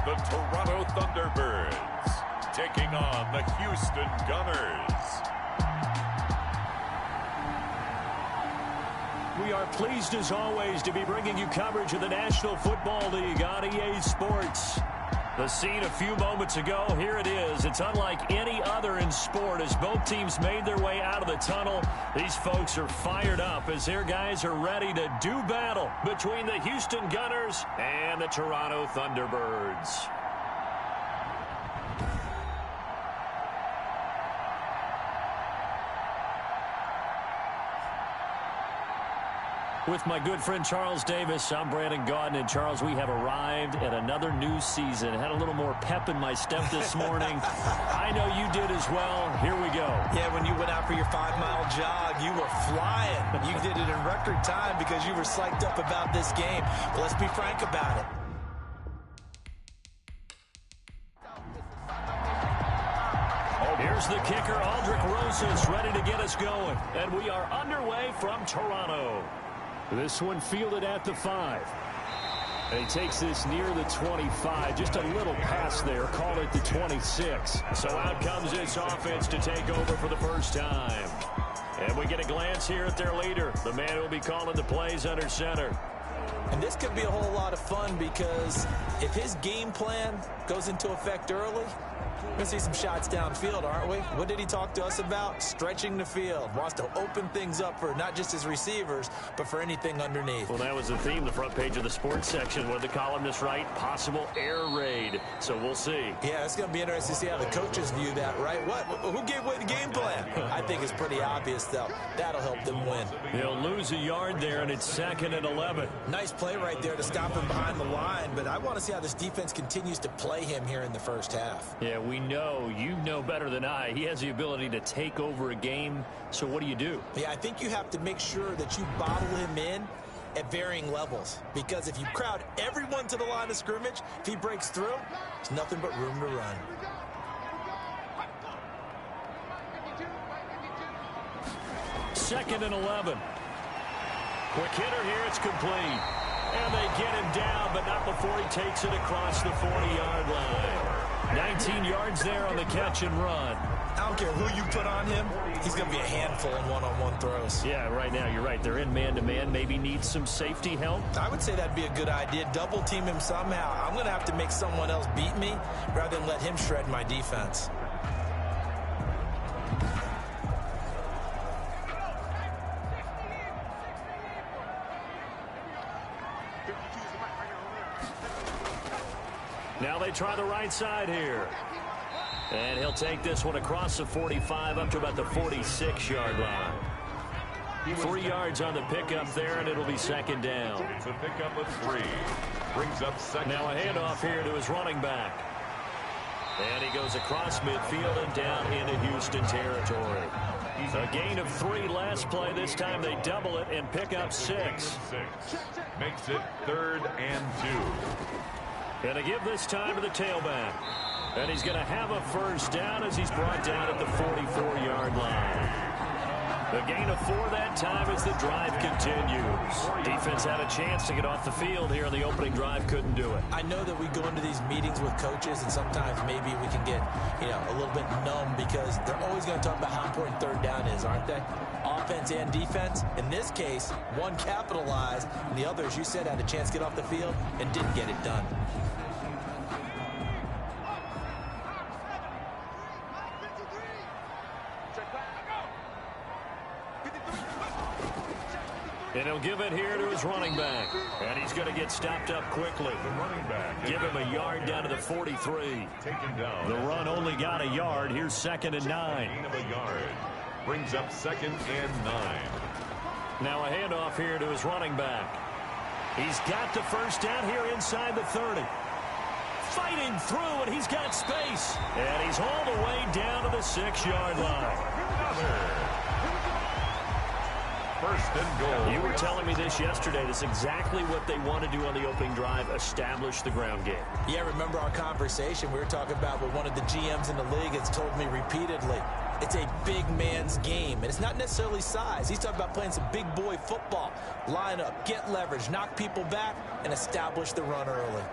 the Toronto Thunderbirds taking on the Houston Gunners. We are pleased as always to be bringing you coverage of the National Football League on EA Sports. The scene a few moments ago, here it is. It's unlike any other in sport as both teams made their way out of the tunnel. These folks are fired up as their guys are ready to do battle between the Houston Gunners and the Toronto Thunderbirds. With my good friend Charles Davis, I'm Brandon Gaudin. And Charles, we have arrived at another new season. Had a little more pep in my step this morning. I know you did as well. Here we go. Yeah, when you went out for your 5-mile jog, you were flying. You did it in record time because you were psyched up about this game. But let's be frank about it. Here's the kicker, Aldrich Rosas, ready to get us going. And we are underway from Toronto. This one fielded at the 5. And he takes this near the 25. Just a little pass there. Call it the 26. So out comes this offense to take over for the first time. And we get a glance here at their leader, the man who will be calling the plays under center. And this could be a whole lot of fun because if his game plan goes into effect early, we're going to see some shots downfield, aren't we? What did he talk to us about? Stretching the field. Wants to open things up for not just his receivers, but for anything underneath. Well, that was the theme, the front page of the sports section. What did the columnist write? Possible air raid. So we'll see. Yeah, it's going to be interesting to see how the coaches view that, right? What? Who gave away the game plan? I think it's pretty obvious, though. That'll help them win. They'll lose a yard there, and it's 2nd and 11. Nice play right there to stop him behind the line, but I want to see how this defense continues to play him here in the first half. Yeah, we know, you know better than I, he has the ability to take over a game. So what do you do? Yeah, I think you have to make sure that you bottle him in at varying levels, because if you crowd everyone to the line of scrimmage, if he breaks through, there's nothing but room to run. Second and 11. Quick hitter here, it's complete. And they get him down, but not before he takes it across the 40-yard line. 19 yards there on the catch and run. I don't care who you put on him, he's going to be a handful in one-on-one throws. Yeah, right now, you're right. They're in man-to-man. Maybe needs some safety help. I would say that'd be a good idea. Double team him somehow. I'm going to have to make someone else beat me rather than let him shred my defense. Now they try the right side here. And he'll take this one across the 45 up to about the 46-yard line. 3 yards on the pickup there, and it'll be 2nd down. It's a pickup of 3. Brings up 2nd. Now a handoff here to his running back. And he goes across midfield and down into Houston territory. A gain of 3 last play. This time they double it and pick up 6. Makes it 3rd and 2. And to give this time to the tailback. And he's going to have a first down as he's brought down at the 44-yard line. The gain of 4 that time as the drive continues. Defense had a chance to get off the field here on the opening drive, couldn't do it. I know that we go into these meetings with coaches, and sometimes maybe we can get, a little bit numb because they're always going to talk about how important 3rd down is, aren't they? Offense and defense. In this case, one capitalized, and the other, as you said, had a chance to get off the field and didn't get it done. And he'll give it here to his running back. And he's going to get stopped up quickly. The running back. Give him a yard down to the 43. Taken down. The run only got a yard. Here's 2nd and 9. Gain of a yard. Brings up 2nd and 9. Now a handoff here to his running back. He's got the first down here inside the 30. Fighting through, and he's got space. And he's all the way down to the 6-yard line. Another. 1st and goal. You were telling me this yesterday. That's exactly what they want to do on the opening drive, establish the ground game. Yeah, remember our conversation we were talking about what one of the GMs in the league has told me repeatedly. It's a big man's game, and it's not necessarily size. He's talking about playing some big boy football. Line up, get leverage, knock people back, and establish the run early.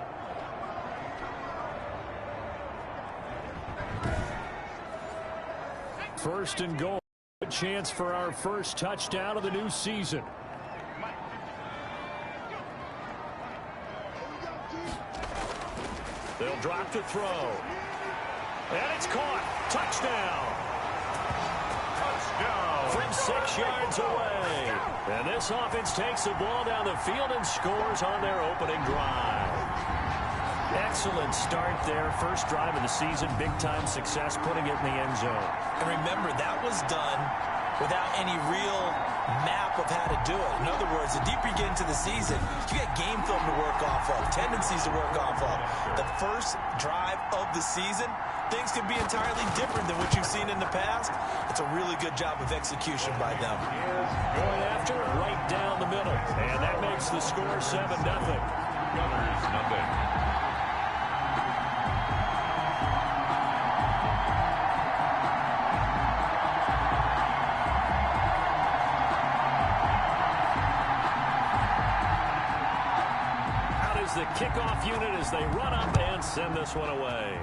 First and goal. A chance for our first touchdown of the new season. They'll drop to throw. And it's caught. Touchdown. Touchdown. From 6 yards away. And this offense takes the ball down the field and scores on their opening drive. Excellent start there. First drive of the season. Big-time success putting it in the end zone. And remember, that was done without any real map of how to do it. In other words, the deeper you get into the season, you get game film to work off of, tendencies to work off of. The first drive of the season, things can be entirely different than what you've seen in the past. It's a really good job of execution by them. Going after it right down the middle. And that makes the score 7-0. Gunners, nothing. The kickoff unit as they run up and send this one away.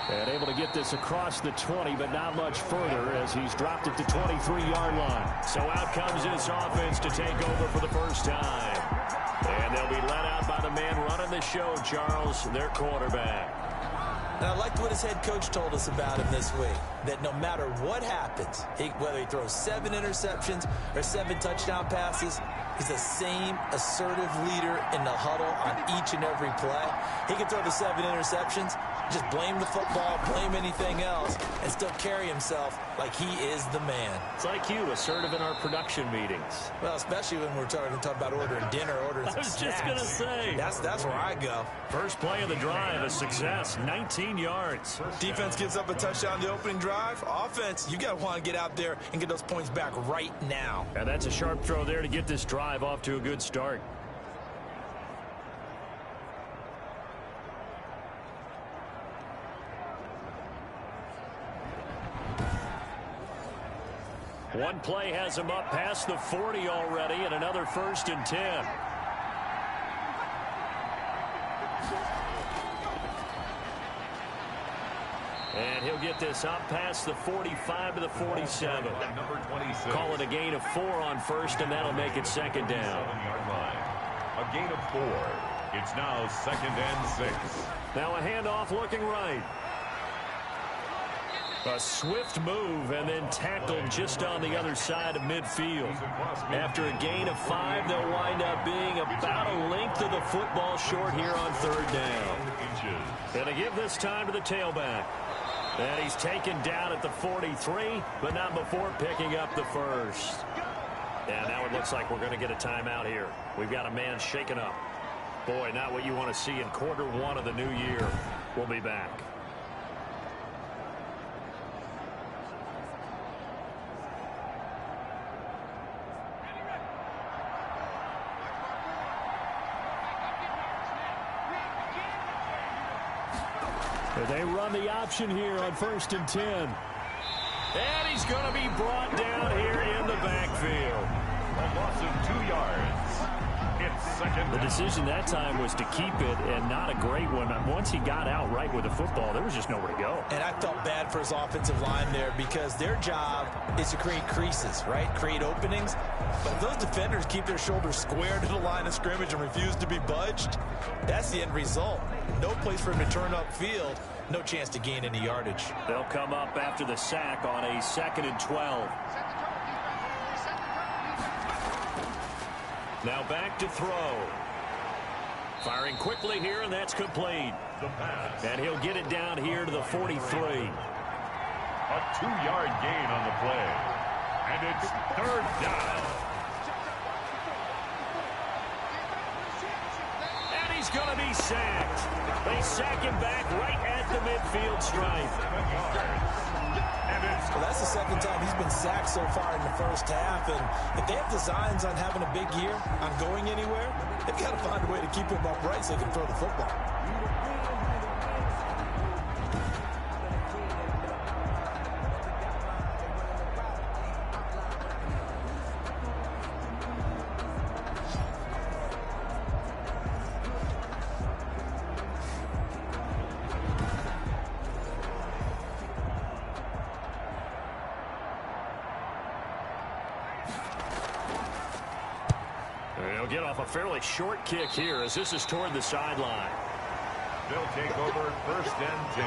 And able to get this across the 20, but not much further as he's dropped it to 23-yard line. So out comes this offense to take over for the first time. And they'll be let out by the man running the show, Charles, their quarterback. And I liked what his head coach told us about him this week, that no matter what happens, whether he throws 7 interceptions or 7 touchdown passes, he's the same assertive leader in the huddle on each and every play. He can throw the 7 interceptions, just blame the football, blame anything else, and still carry himself like he is the man. It's like you, assertive in our production meetings. Well, especially when we're talking about ordering dinner, ordering some snacks. I was just going to say. That's where I go. First play of the drive, a success, 19 yards. Defense gives up a touchdown the opening drive. Offense, you got to want to get out there and get those points back right now. And that's a sharp throw there to get this drive off to a good start. One play has him up past the 40 already, and another 1st and 10. And he'll get this up past the 45 to the 47. Number 26. Call it a gain of 4 on first, and that'll make it 2nd down. 7-yard line. A gain of 4. It's now 2nd and 6. Now a handoff looking right. A swift move and then tackled just on the other side of midfield. After a gain of 5, they'll wind up being about a length of the football short here on 3rd down. Gonna give this time to the tailback. And he's taken down at the 43, but not before picking up the first. And now it looks like we're going to get a timeout here. We've got a man shaken up. Boy, not what you want to see in quarter 1 of the new year. We'll be back. They run the option here on 1st and 10. And he's going to be brought down here in the backfield. A loss of 2 yards. It's 2nd down. The decision that time was to keep it, and not a great one. Once he got out right with the football, there was just nowhere to go. And I felt bad for his offensive line there because their job is to create creases, right? Create openings. But if those defenders keep their shoulders square to the line of scrimmage and refuse to be budged, that's the end result. No place for him to turn upfield. No chance to gain any yardage. They'll come up after the sack on a 2nd and 12. Now back to throw. Firing quickly here, and that's complete. The pass. And he'll get it down here to the 43. A 2-yard gain on the play. And it's 3rd down. And he's going to be sacked. They sack him back right at the midfield stripe. 7 yards. And it's Well, that's the 2nd time he's been sacked so far in the first half. And if they have designs on having a big year, on going anywhere, they've got to find a way to keep him upright so they can throw the football. They'll get off a fairly short kick here as this is toward the sideline. They'll take over 1st and 10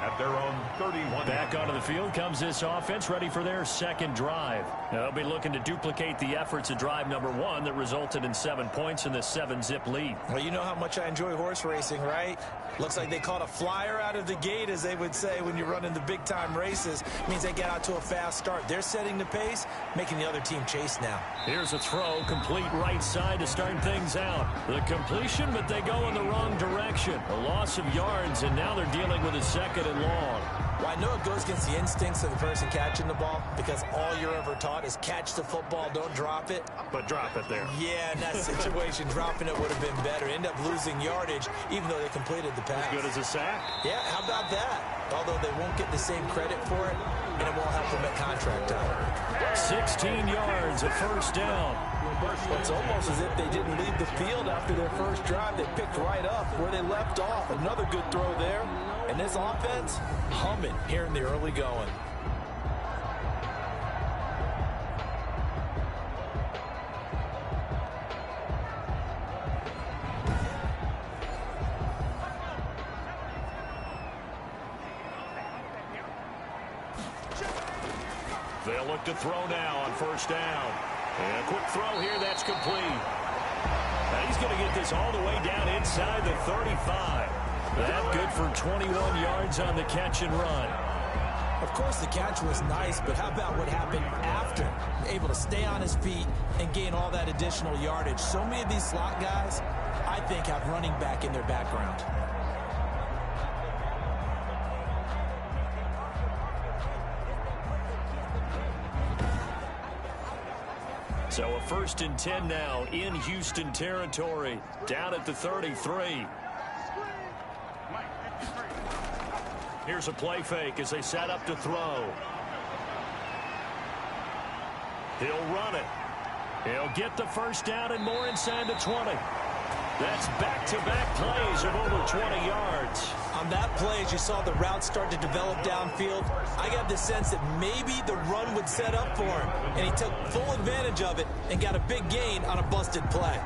at their own 31. Back onto the field comes this offense, ready for their second drive. They'll be looking to duplicate the efforts of drive number 1 that resulted in 7 points in the 7-zip lead. Well, you know how much I enjoy horse racing, right? Looks like they caught a flyer out of the gate, as they would say when you're running the big-time races. It means they get out to a fast start. They're setting the pace, making the other team chase now. Here's a throw, complete right side to start things out. The completion, but they go in the wrong direction. A loss of yards, and now they're dealing with a 2nd and long. Well, I know it goes against the instincts of the person catching the ball because all you're ever taught is catch the football, don't drop it. But drop it there. Yeah, in that situation, dropping it would have been better. End up losing yardage, even though they completed the pass. As good as a sack. Yeah, how about that? Although they won't get the same credit for it, and it won't help them at contract time. 16 yards, a 1st down. It's almost as if they didn't leave the field after their first drive. They picked right up where they left off. Another good throw there. And this offense, humming here in the early going. They'll look to throw now on 1st down. And a quick throw here, that's complete. Now he's going to get this all the way down inside the 35. That good for 21 yards on the catch and run. Of course, the catch was nice, but how about what happened after? Able to stay on his feet and gain all that additional yardage. So many of these slot guys, I think, have running back in their background. So a 1st and 10 now in Houston territory, down at the 33. Here's a play fake as they set up to throw. He'll run it. He'll get the 1st down and more inside the 20. That's back-to-back plays of over 20 yards. On that play, as you saw the route start to develop downfield, I got the sense that maybe the run would set up for him, and he took full advantage of it and got a big gain on a busted play.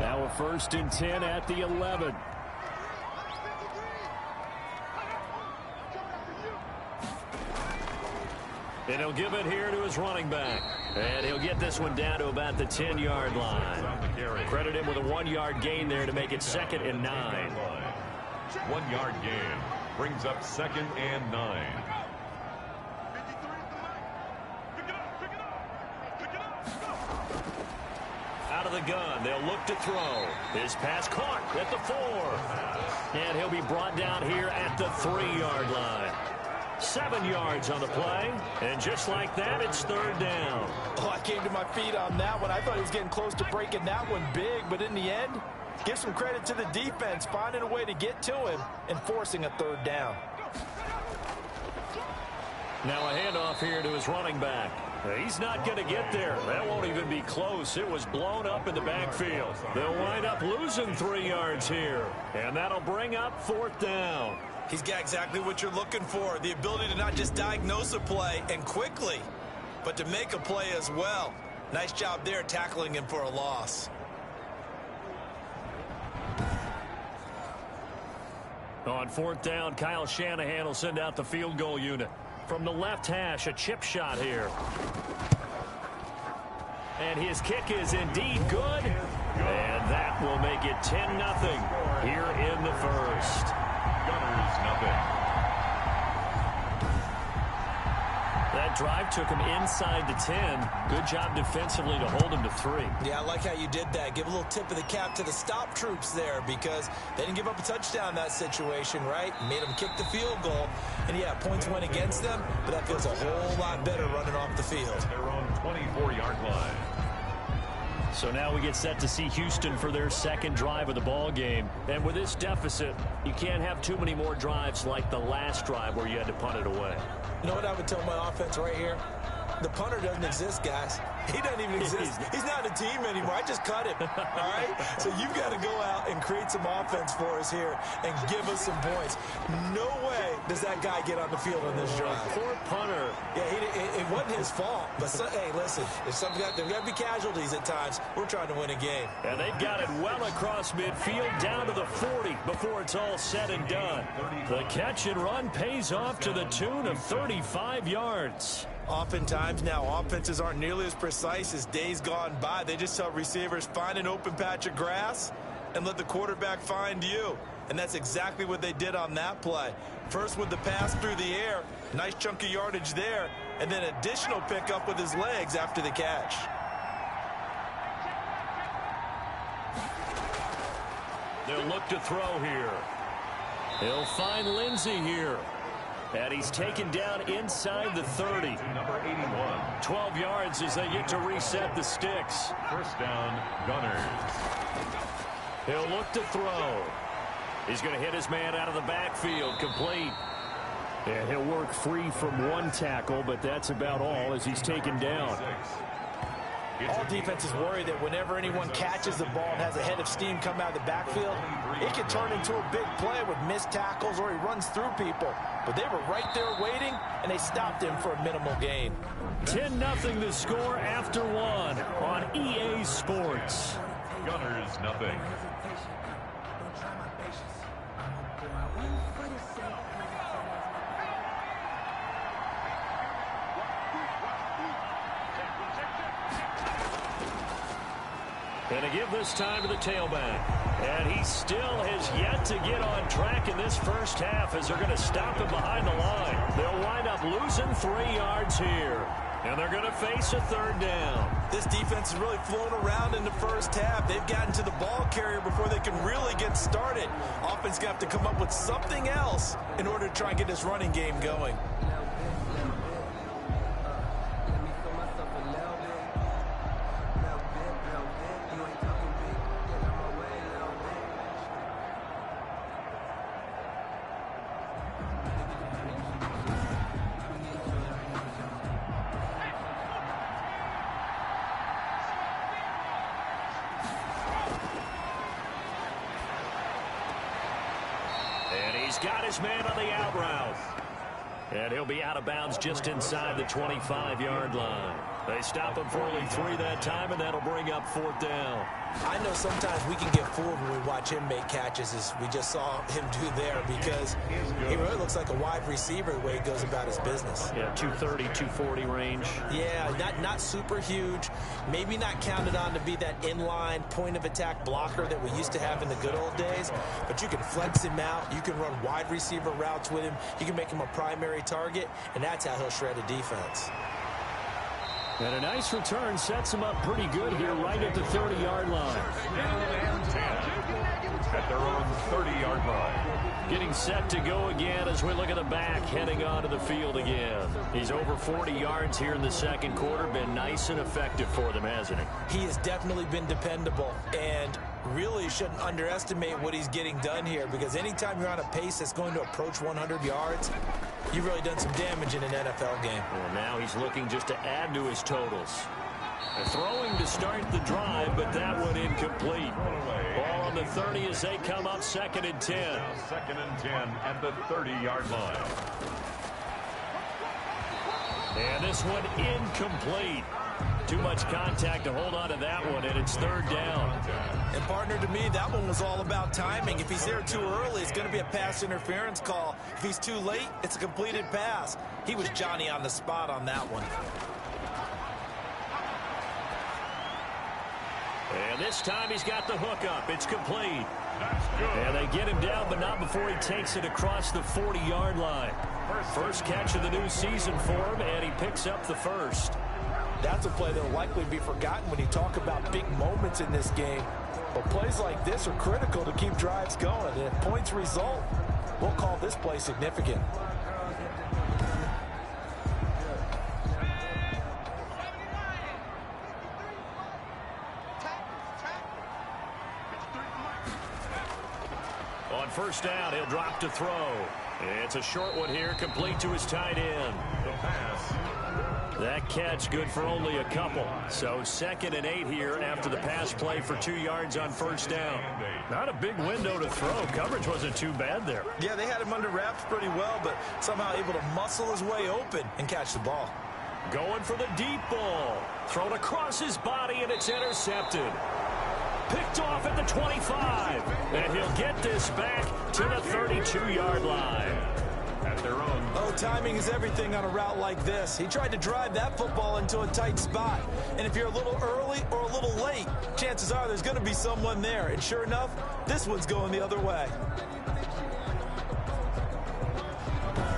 Now a 1st and 10 at the 11. And he'll give it here to his running back. And he'll get this one down to about the 10-yard line. Credit him with a 1-yard gain there to make it 2nd and 9. 1-yard gain brings up 2nd and 9. Out of the gun, they'll look to throw. His pass caught at the 4. And he'll be brought down here at the 3-yard line. 7 yards on the play, and just like that, it's 3rd down. Oh, I came to my feet on that one. I thought he was getting close to breaking that one big, but in the end, give some credit to the defense, finding a way to get to him and forcing a 3rd down. Now a handoff here to his running back. He's not going to get there. That won't even be close. It was blown up in the backfield. They'll wind up losing 3 yards here, and that'll bring up 4th down. He's got exactly what you're looking for, the ability to not just diagnose a play and quickly, but to make a play as well. Nice job there tackling him for a loss. On 4th down, Kyle Shanahan will send out the field goal unit. From the left hash, a chip shot here. And his kick is indeed good. And that will make it 10-0 here in the 1st. Gunners, nothing. That drive took him inside the 10. Good job defensively to hold him to 3. Yeah, I like how you did that. Give a little tip of the cap to the stop troops there because they didn't give up a touchdown in that situation, right? Made them kick the field goal. And, yeah, points went against them, but that feels a whole lot better running off the field. Their own 24-yard line. So now we get set to see Houston for their 2nd drive of the ball game. And with this deficit, you can't have too many more drives like the last drive where you had to punt it away. You know what I would tell my offense right here? The punter doesn't exist, guys. He doesn't even exist. He's not a team anymore. I just cut him, all right? So you've got to go out and create some offense for us here and give us some points. No way does that guy get on the field on this drive. Poor punter. Yeah, it wasn't his fault. But, hey, listen, there's got to be casualties at times. We're trying to win a game. And they've got it well across midfield down to the 40 before it's all said and done. The catch and run pays off to the tune of 35 yards. Oftentimes now, offenses aren't nearly as precise as days gone by. They just tell receivers, find an open patch of grass and let the quarterback find you. And that's exactly what they did on that play. First with the pass through the air, nice chunk of yardage there, and then additional pickup with his legs after the catch. They'll look to throw here. He'll find Lindsey here. And he's taken down inside the 30. Number 81. 12 yards as they get to reset the sticks. First down, Gunners. He'll look to throw. He's going to hit his man out of the backfield, complete. And he'll work free from one tackle, but that's about all as he's taken down. All defenses worry that whenever anyone catches the ball and has a head of steam come out of the backfield, it can turn into a big play with missed tackles or he runs through people. But they were right there waiting, and they stopped him for a minimal gain. 10-0 the score after one on EA Sports. Gunners, nothing. And to give this time to the tailback. And he still has yet to get on track in this first half as they're going to stop him behind the line. They'll wind up losing 3 yards here. And they're going to face a third down. This defense is really flown around in the first half. They've gotten to the ball carrier before they can really get started. Offense going to have to come up with something else in order to try and get this running game going. He's got his man on the out route. And he'll be out of bounds just inside the 25-yard line. They stop him for only 3 that time, and that'll bring up 4th down. I know sometimes we can get fooled when we watch him make catches, as we just saw him do there, because he really looks like a wide receiver the way he goes about his business. Yeah, 230, 240 range. Yeah, not super huge. Maybe not counted on to be that inline point-of-attack blocker that we used to have in the good old days, but you can flex him out. You can run wide receiver routes with him. You can make him a primary target, and that's how he'll shred a defense. And a nice return sets him up pretty good here right at the 30-yard line. And 10 at their own 30-yard line. Getting set to go again as we look at the back heading onto the field again. He's over 40 yards here in the second quarter. Been nice and effective for them, hasn't he? He has definitely been dependable, and really shouldn't underestimate what he's getting done here, because anytime you're on a pace that's going to approach 100 yards, you've really done some damage in an NFL game. Well, now he's looking just to add to his totals. Throwing to start the drive, but that one incomplete. Ball on the 30 as they come up 2nd and 10. Now 2nd and 10 at the 30-yard line. And this one incomplete. Too much contact to hold on to that one, and it's 3rd down. And partner, to me, that one was all about timing. If he's there too early, it's going to be a pass interference call. If he's too late, it's a completed pass. He was Johnny on the spot on that one. And this time he's got the hook up. It's complete. That's good. And they get him down, but not before he takes it across the 40-yard line. First catch of the new season for him, and he picks up the first. That's a play that will likely be forgotten when you talk about big moments in this game. But plays like this are critical to keep drives going. And if points result, we'll call this play significant. On first down, he'll drop to throw. It's a short one here, complete to his tight end. The pass That catch good for only a couple. So 2nd and 8 here after the pass play for 2 yards on first down. Not a big window to throw. Coverage wasn't too bad there. Yeah, they had him under wraps pretty well, but somehow able to muscle his way open and catch the ball. Going for the deep ball. Thrown across his body, and it's intercepted. Picked off at the 25. And he'll get this back to the 32-yard line. At their own. Oh, timing is everything on a route like this. He tried to drive that football into a tight spot. And if you're a little early or a little late, chances are there's going to be someone there. And sure enough, this one's going the other way.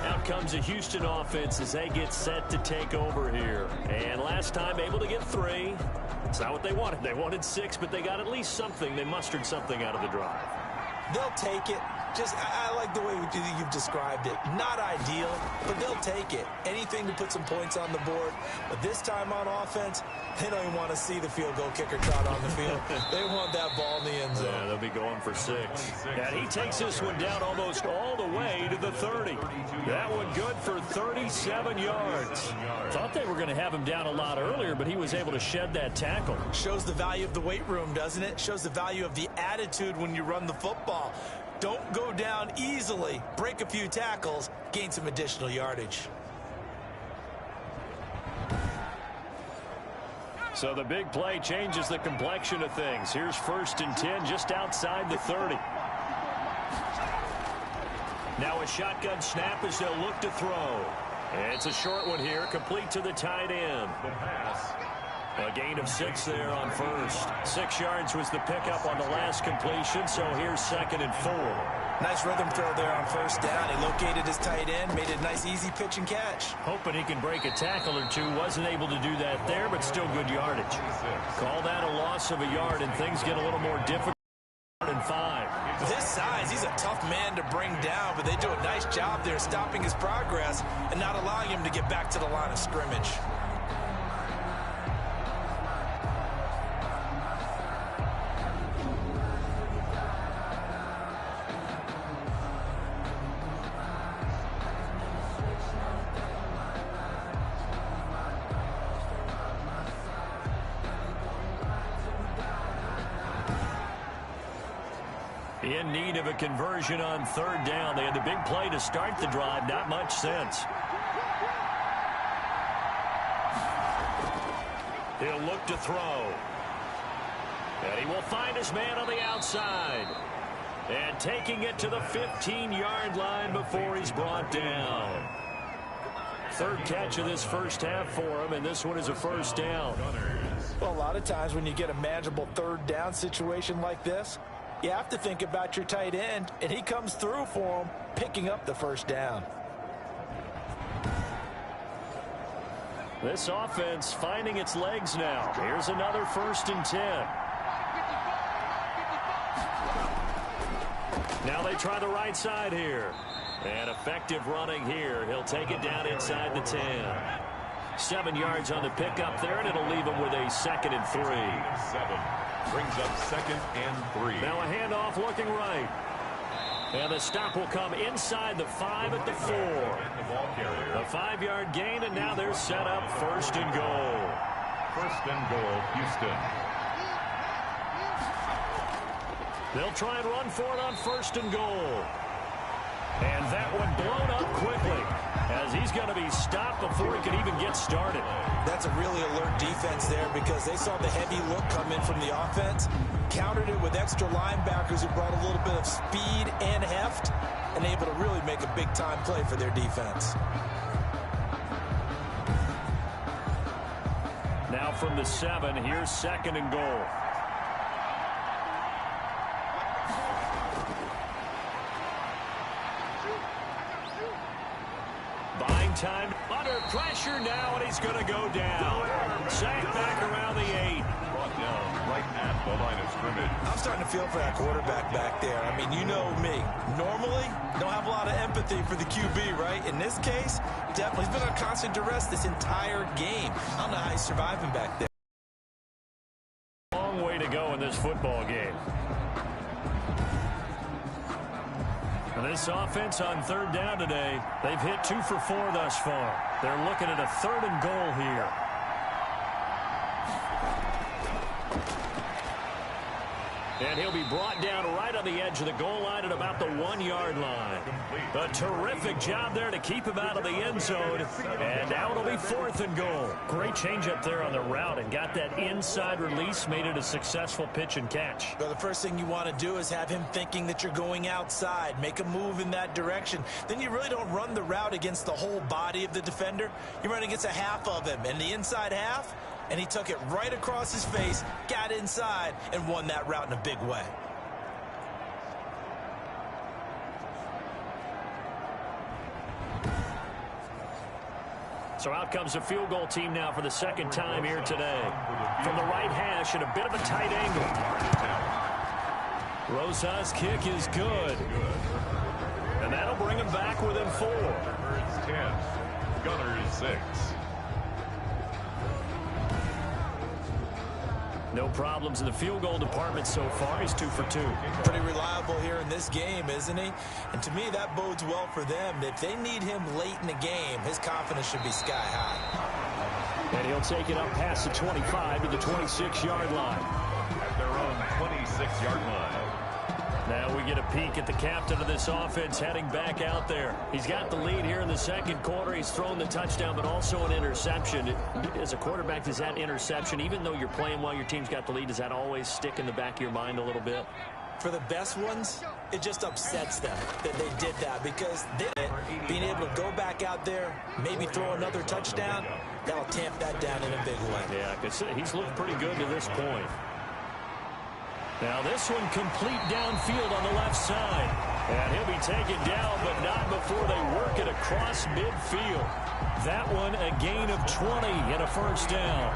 Out comes a Houston offense as they get set to take over here. And last time able to get 3. It's not what they wanted. They wanted 6, but they got at least something. They mustered something out of the drive. They'll take it. I like the way you've described it. Not ideal, but they'll take it. Anything to put some points on the board. But this time on offense, they don't even want to see the field goal kicker trot on the field. They want that ball in the end zone. Yeah, they'll be going for 6. And he takes this one down almost all the way to the 30. That one good for 37 yards. Thought they were going to have him down a lot earlier, but he was able to shed that tackle. Shows the value of the weight room, doesn't it? Shows the value of the attitude when you run the football. Don't go down easily. Break a few tackles. Gain some additional yardage. So the big play changes the complexion of things. Here's 1st and 10 just outside the 30. Now a shotgun snap as they'll look to throw. It's a short one here, complete to the tight end. The pass. A gain of 6 there on first. 6 yards was the pickup on the last completion, so here's 2nd and 4. Nice rhythm throw there on first down. He located his tight end, made it a nice easy pitch and catch. Hoping he can break a tackle or two. Wasn't able to do that there, but still good yardage. Call that a loss of a yard, and things get a little more difficult. 5. With his size, he's a tough man to bring down, but they do a nice job there stopping his progress and not allowing him to get back to the line of scrimmage. In need of a conversion on 3rd down. They had the big play to start the drive. Not much sense. He'll look to throw. And he will find his man on the outside. And taking it to the 15-yard line before he's brought down. 3rd catch of this first half for him, and this one is a 1st down. Well, a lot of times when you get a manageable 3rd down situation like this, you have to think about your tight end, and he comes through for him, picking up the 1st down. This offense finding its legs now. Here's another 1st and 10. Now they try the right side here. And effective running here. He'll take it down inside the 10. 7 yards on the pickup there, and it'll leave him with a 2nd and 3. 7. Brings up 2nd and 3. Now a handoff looking right. And the stop will come inside the 5 at the 4. A 5-yard gain, and now they're set up 1st and goal. 1st and goal, Houston. They'll try and run for it on 1st and goal. And that one blown up quickly as he's going to be stopped before he can even get started. That's a really alert defense there because they saw the heavy look come in from the offense, countered it with extra linebackers who brought a little bit of speed and heft, and able to really make a big-time play for their defense. Now from the 7, here's 2nd and goal. Buying time under pressure now, and he's going to go down. Sacked back around the 8. Brought down right at the line of scrimmage. I'm starting to feel for that quarterback back there. I mean, you know me. Normally, don't have a lot of empathy for the QB, right? In this case, definitely. He's been on constant duress this entire game. I don't know how he's surviving back there. Long way to go in this football game. This offense on third down today, they've hit 2 for 4 thus far. They're looking at a 3rd and goal here. And he'll be brought down right on the edge of the goal line at about the 1-yard line. A terrific job there to keep him out of the end zone. And now it'll be 4th and goal. Great change up there on the route and got that inside release, made it a successful pitch and catch. Well, the first thing you want to do is have him thinking that you're going outside. Make a move in that direction. Then you really don't run the route against the whole body of the defender. You run against a half of him. And the inside half, and he took it right across his face, got inside, and won that route in a big way. So out comes the field goal team now for the 2nd time here today. From the right hash at a bit of a tight angle. Rosa's kick is good. And that'll bring him back within 4. Thunderbirds 10, Gunners 6. No problems in the field goal department so far. He's 2 for 2. Pretty reliable here in this game, isn't he? And to me, that bodes well for them. If they need him late in the game, his confidence should be sky high. And he'll take it up past the 25 to the 26-yard line. At their own 26-yard line. Now we get a peek at the captain of this offense heading back out there. He's got the lead here in the 2nd quarter. He's thrown the touchdown, but also an interception. As a quarterback, does that interception, even though you're playing while your team's got the lead, does that always stick in the back of your mind a little bit? For the best ones, it just upsets them that they did that, because being able to go back out there, maybe throw another touchdown, that'll tamp that down in a big way. Yeah, because he's looked pretty good to this point. Now this one complete downfield on the left side. And he'll be taken down, but not before they work it across midfield. That one a gain of 20 and a 1st down.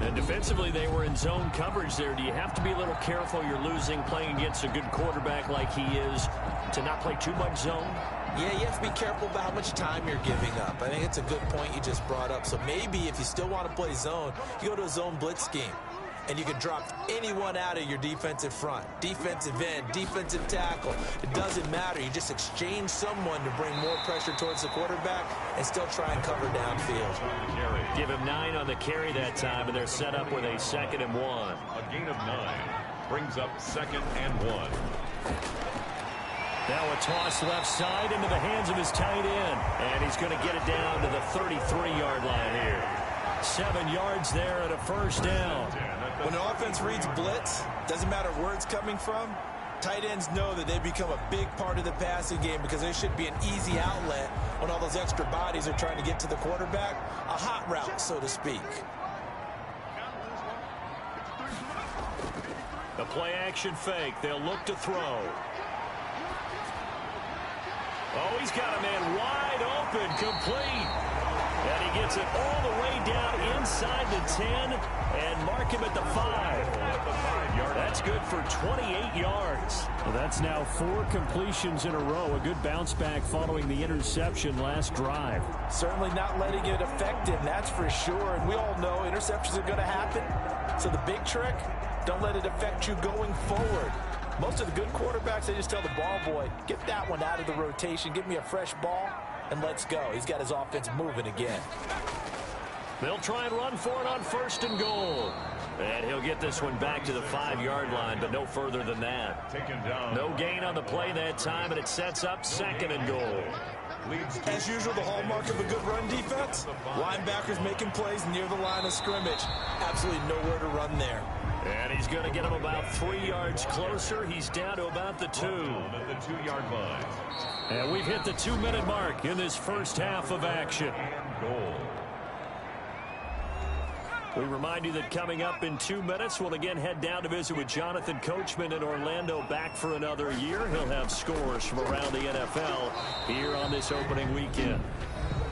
And defensively, they were in zone coverage there. Do you have to be a little careful? You're losing playing against a good quarterback like he is to not play too much zone? Yeah, you have to be careful about how much time you're giving up. I think it's a good point you just brought up. So maybe if you still want to play zone, you go to a zone blitz scheme. And you can drop anyone out of your defensive front. Defensive end, defensive tackle. It doesn't matter. You just exchange someone to bring more pressure towards the quarterback and still try and cover downfield. Give him 9 on the carry that time, and they're set up with a 2nd and 1. A gain of 9 brings up 2nd and 1. Now a toss left side into the hands of his tight end. And he's going to get it down to the 33-yard line here. 7 yards there and a 1st down. When an offense reads blitz, doesn't matter where it's coming from, tight ends know that they become a big part of the passing game because there should be an easy outlet when all those extra bodies are trying to get to the quarterback. A hot route, so to speak. The play action fake. They'll look to throw. Oh, he's got a man wide open, complete. And he gets it all the way down inside the 10 and mark him at the 5. That's good for 28 yards. Well, that's now 4 completions in a row. A good bounce back following the interception last drive. Certainly not letting it affect him, that's for sure. And we all know interceptions are going to happen. So the big trick, don't let it affect you going forward. Most of the good quarterbacks, they just tell the ball boy, get that one out of the rotation, give me a fresh ball, and let's go. He's got his offense moving again. They'll try and run for it on 1st and goal. And he'll get this one back to the 5-yard line, but no further than that. No gain on the play that time, and it sets up 2nd and goal. As usual, the hallmark of a good run defense, linebackers making plays near the line of scrimmage. Absolutely nowhere to run there. And he's going to get him about 3 yards closer. He's down to about the 2. At the 2-yard line. And we've hit the 2-minute mark in this first half of action. Goal. We remind you that coming up in 2 minutes, we'll again head down to visit with Jonathan Coachman in Orlando, back for another year. He'll have scores from around the NFL here on this opening weekend.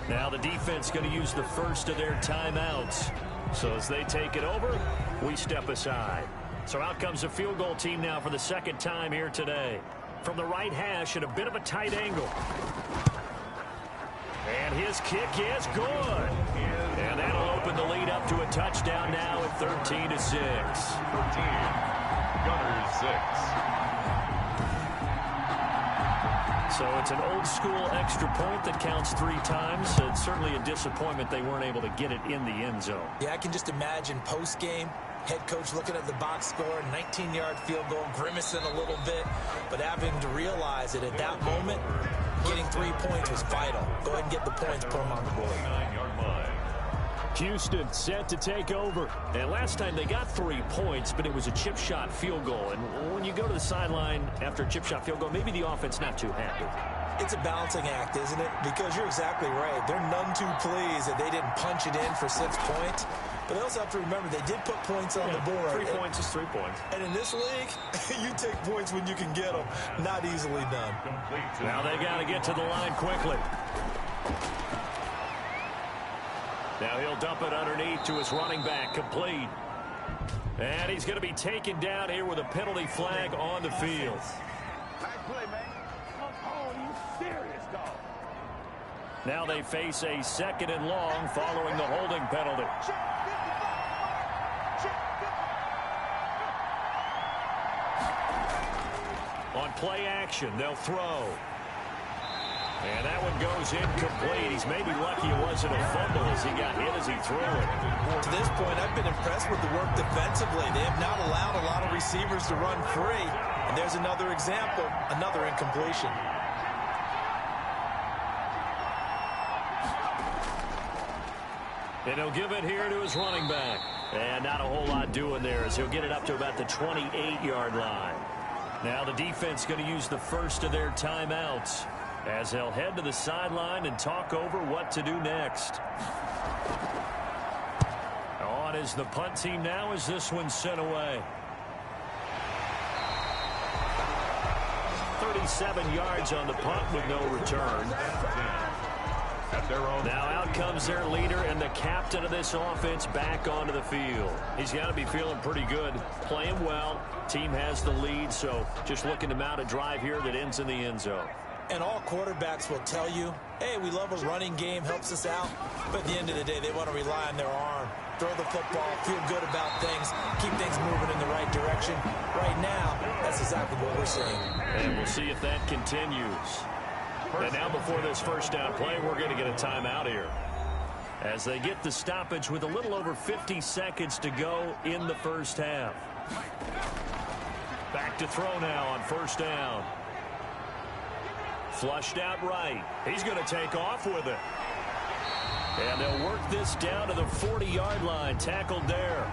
Now the defense going to use the first of their timeouts. So as they take it over, we step aside. So out comes the field goal team now for the 2nd time here today. From the right hash at a bit of a tight angle. And his kick is good. And that'll open the lead up to a touchdown now at 13-6. 13. Gunners 6. So it's an old-school extra point that counts 3 times. It's certainly a disappointment they weren't able to get it in the end zone. Yeah, I can just imagine post-game, head coach looking at the box score, 19-yard field goal, grimacing a little bit, but having to realize that at that moment, getting 3 points was vital. Go ahead and get the points, put them on the board. 9-yard line. Houston set to take over. And last time they got 3 points, but it was a chip shot field goal. And when you go to the sideline after a chip shot field goal, maybe the offense not too happy. It's a balancing act, isn't it? Because you're exactly right. They're none too pleased that they didn't punch it in for 6 points. But they also have to remember they did put points on the board. 3 points is 3 points. And in this league, you take points when you can get them. Not easily done. Now they got to get to the line quickly. Now he'll dump it underneath to his running back, complete. And he's going to be taken down here with a penalty flag on the field. Now they face a 2nd and long following the holding penalty. On play action, they'll throw. And that one goes incomplete. He's maybe lucky it wasn't a fumble as he got hit as he threw it. To this point, I've been impressed with the work defensively. They have not allowed a lot of receivers to run free. And there's another example, another incompletion. And he'll give it here to his running back. And not a whole lot doing there as he'll get it up to about the 28-yard line. Now the defense going to use the first of their timeouts as they'll head to the sideline and talk over what to do next. On is the punt team now as this one's sent away. 37 yards on the punt with no return. Now out comes their leader and the captain of this offense back onto the field. He's got to be feeling pretty good, playing well. Team has the lead, so just looking to mount a drive here that ends in the end zone. And all quarterbacks will tell you, hey, we love a running game, helps us out. But at the end of the day, they want to rely on their arm. Throw the football, feel good about things, keep things moving in the right direction. Right now, that's exactly what we're seeing. And we'll see if that continues. And now before this first down play, we're going to get a timeout here. As they get the stoppage with a little over 50 seconds to go in the first half. Back to throw now on first down. Flushed out right. He's going to take off with it. And they'll work this down to the 40-yard line. Tackled there.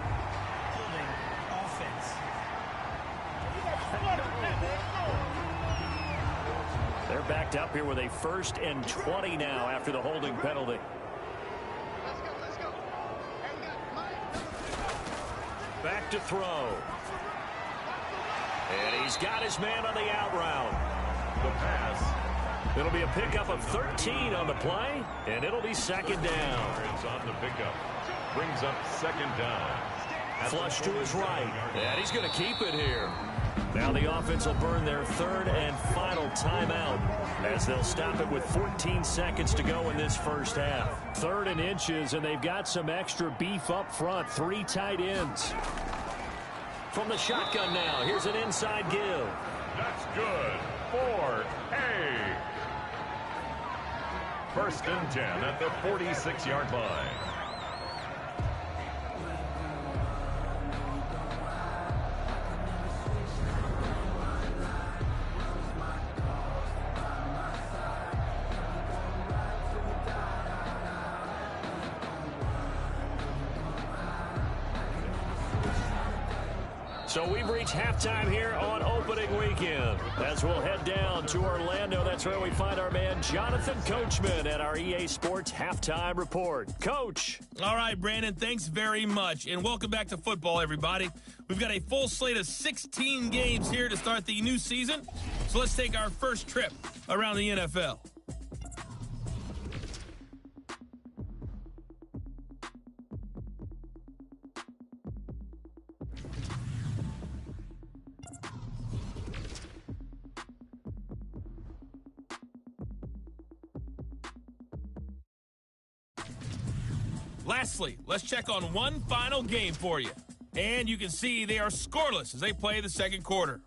They're backed up here with a 1st and 20 now after the holding penalty. Back to throw. And he's got his man on the out route. The pass. It'll be a pickup of 13 on the play, and it'll be 2nd down. It's on the pickup. Brings up 2nd down. Flush to his right. And he's going to keep it here. Now the offense will burn their 3rd and final timeout as they'll stop it with 14 seconds to go in this first half. 3rd and inches, and they've got some extra beef up front. 3 tight ends. From the shotgun now, here's an inside give. That's good for A. 1st and 10 at the 46-yard line. So we've reached halftime here on opening weekend. As we'll head down to Orlando, that's where we find our man Jonathan Coachman at our EA Sports Halftime Report. Coach. All right, Brandon, thanks very much. And welcome back to football, everybody. We've got a full slate of 16 games here to start the new season. So let's take our first trip around the NFL. Lastly, let's check on one final game for you. And you can see they are scoreless as they play the second quarter.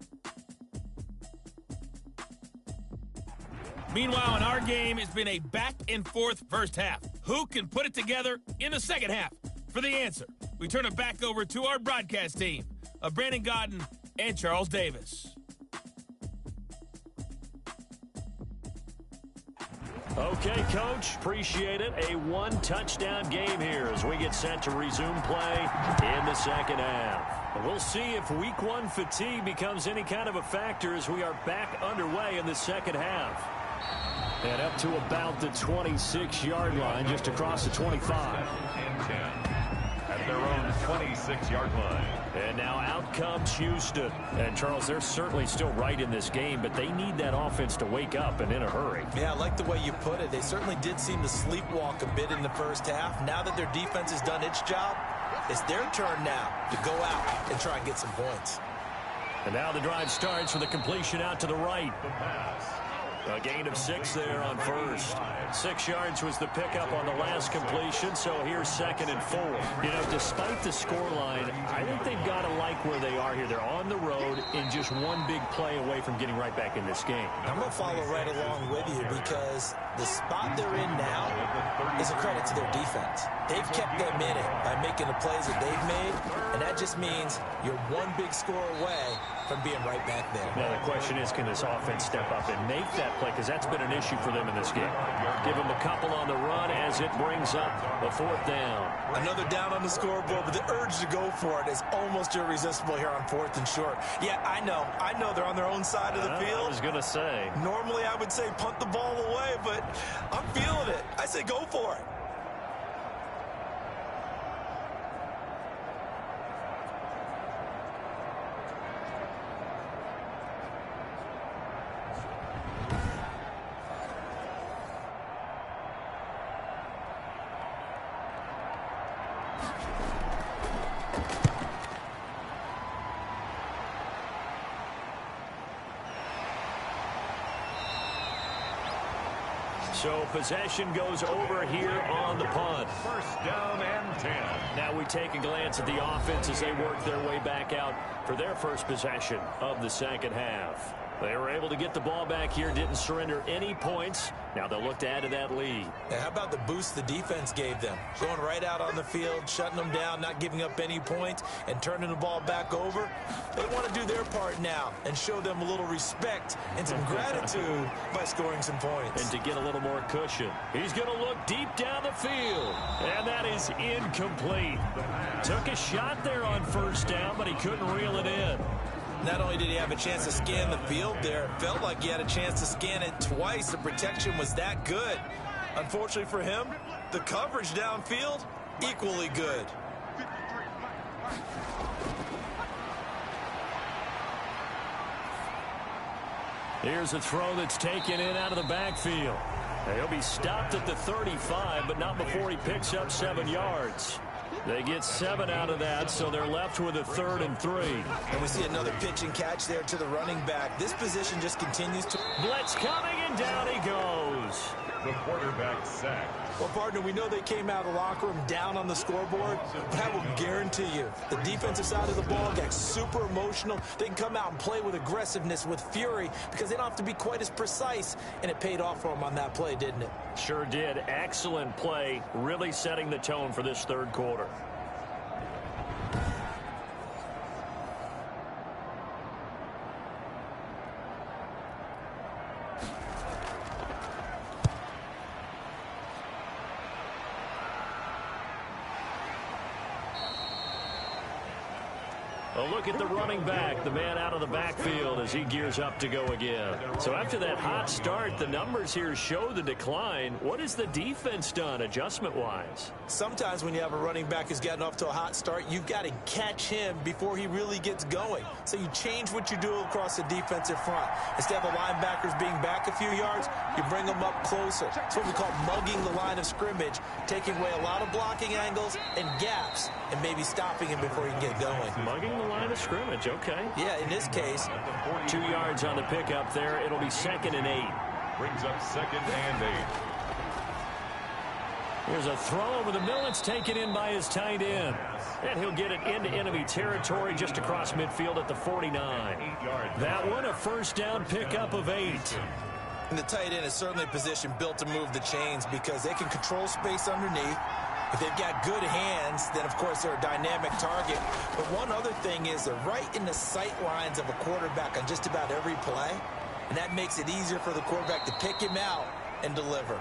Meanwhile, in our game, it's been a back-and-forth first half. Who can put it together in the second half? For the answer, we turn it back over to our broadcast team of Brandon Godden and Charles Davis. Okay, Coach, appreciate it. A one-touchdown game here as we get set to resume play in the second half. We'll see if week one fatigue becomes any kind of a factor as we are back underway in the second half. And up to about the 26-yard line, just across the 25. And 10 at their own 26-yard line. And now out comes Houston. And, Charles, they're certainly still right in this game, but they need that offense to wake up and in a hurry. Yeah, I like the way you put it. They certainly did seem to sleepwalk a bit in the first half. Now that their defense has done its job, it's their turn now to go out and try and get some points. And now the drive starts with a completion out to the right. The pass. A gain of 6 there on first. 6 yards was the pickup on the last completion, so here's 2nd and 4. You know, despite the scoreline, I think they've got to like where they are here. They're on the road and just one big play away from getting right back in this game. I'm going to follow right along with you because the spot they're in now is a credit to their defense. They've kept them in it by making the plays that they've made, and that just means you're one big score away from being right back there. Now, the question is, can this offense step up and make that play? Because that's been an issue for them in this game. Give them a couple on the run as it brings up a 4th down. Another down on the scoreboard, but the urge to go for it is almost irresistible here on 4th and short. Yeah, I know they're on their own side of the field. I was going to say. Normally, I would say punt the ball away, but I'm feeling it. I say go for it. So possession goes over here on the punt. First down and 10. Now we take a glance at the offense as they work their way back out for their first possession of the second half. They were able to get the ball back here, didn't surrender any points. Now they'll look to add to that lead. Now, how about the boost the defense gave them? Going right out on the field, shutting them down, not giving up any points, and turning the ball back over. They want to do their part now and show them a little respect and some gratitude by scoring some points. And to get a little more cushion, he's going to look deep down the field. And that is incomplete. Took a shot there on first down, but he couldn't reel it in. Not only did he have a chance to scan the field there, it felt like he had a chance to scan it twice. The protection was that good. Unfortunately for him, the coverage downfield, equally good. Here's a throw that's taken in out of the backfield. He'll be stopped at the 35, but not before he picks up 7 yards. They get 7 out of that, so they're left with a 3rd and 3. And we see another pitch and catch there to the running back. This position just continues to... Blitz coming, and down he goes. The quarterback sacked. Well, partner, we know they came out of the locker room down on the scoreboard, but I will guarantee you the defensive side of the ball got super emotional. They can come out and play with aggressiveness, with fury, because they don't have to be quite as precise, and it paid off for them on that play, didn't it? Sure did. Excellent play, really setting the tone for this third quarter. A look at the running back, the man out of the backfield as he gears up to go again. So after that hot start, the numbers here show the decline. What has the defense done adjustment-wise? Sometimes when you have a running back who's gotten off to a hot start, you've got to catch him before he really gets going. So you change what you do across the defensive front. Instead of the linebackers being back a few yards, you bring them up closer. It's what we call mugging the line of scrimmage, taking away a lot of blocking angles and gaps and maybe stopping him before he can get going. Mugging the line of scrimmage, okay. Yeah, in this case. 2 yards on the pickup there. It'll be 2nd and 8. Brings up 2nd and 8. Here's a throw over the middle. It's taken in by his tight end. And he'll get it into enemy territory just across midfield at the 49. That one a first down pickup of 8. And the tight end is certainly a position built to move the chains because they can control space underneath. If they've got good hands, then, of course, they're a dynamic target. But one other thing is they're right in the sight lines of a quarterback on just about every play, and that makes it easier for the quarterback to pick him out and deliver.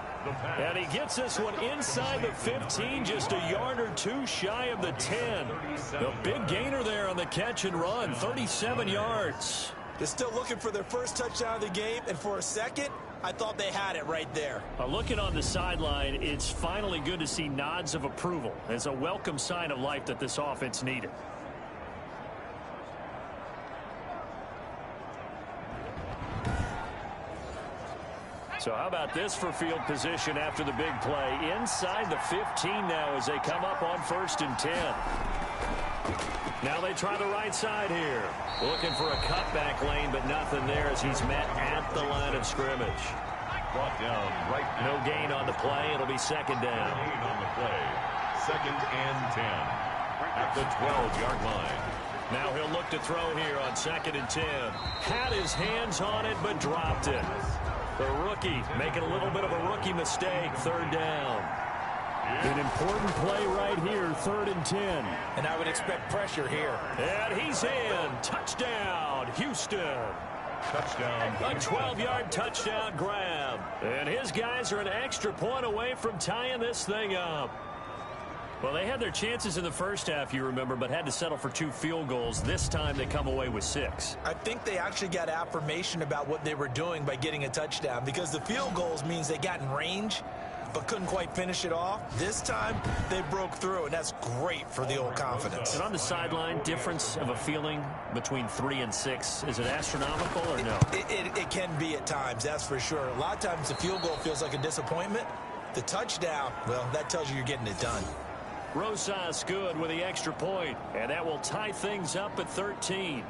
And he gets this one inside the 15, just a yard or two shy of the 10. The big gainer there on the catch and run, 37 yards. They're still looking for their first touchdown of the game, and for a second, I thought they had it right there. Looking on the sideline, it's finally good to see nods of approval as a welcome sign of life that this offense needed. So how about this for field position after the big play? Inside the 15 now as they come up on 1st and 10. Now they try the right side here. Looking for a cutback lane, but nothing there as he's met at the line of scrimmage. Brought down right now. No gain on the play. It'll be 2nd down. No gain on the play. 2nd and 10 at the 12-yard line. Now he'll look to throw here on 2nd and 10. Had his hands on it, but dropped it. The rookie making a little bit of a rookie mistake. 3rd down. An important play right here, 3rd and 10. And I would expect pressure here. And he's in. Touchdown, Houston. Touchdown. A 12-yard touchdown grab. And his guys are an extra point away from tying this thing up. Well, they had their chances in the first half, you remember, but had to settle for 2 field goals. This time they come away with 6. I think they actually got affirmation about what they were doing by getting a touchdown because the field goals means they got in range but couldn't quite finish it off. This time, they broke through, and that's great for the old confidence. And on the sideline, difference of a feeling between 3 and 6, is it astronomical or no? It can be at times, that's for sure. A lot of times the field goal feels like a disappointment. The touchdown, well, that tells you you're getting it done. Rosas good with the extra point, and that will tie things up at 13.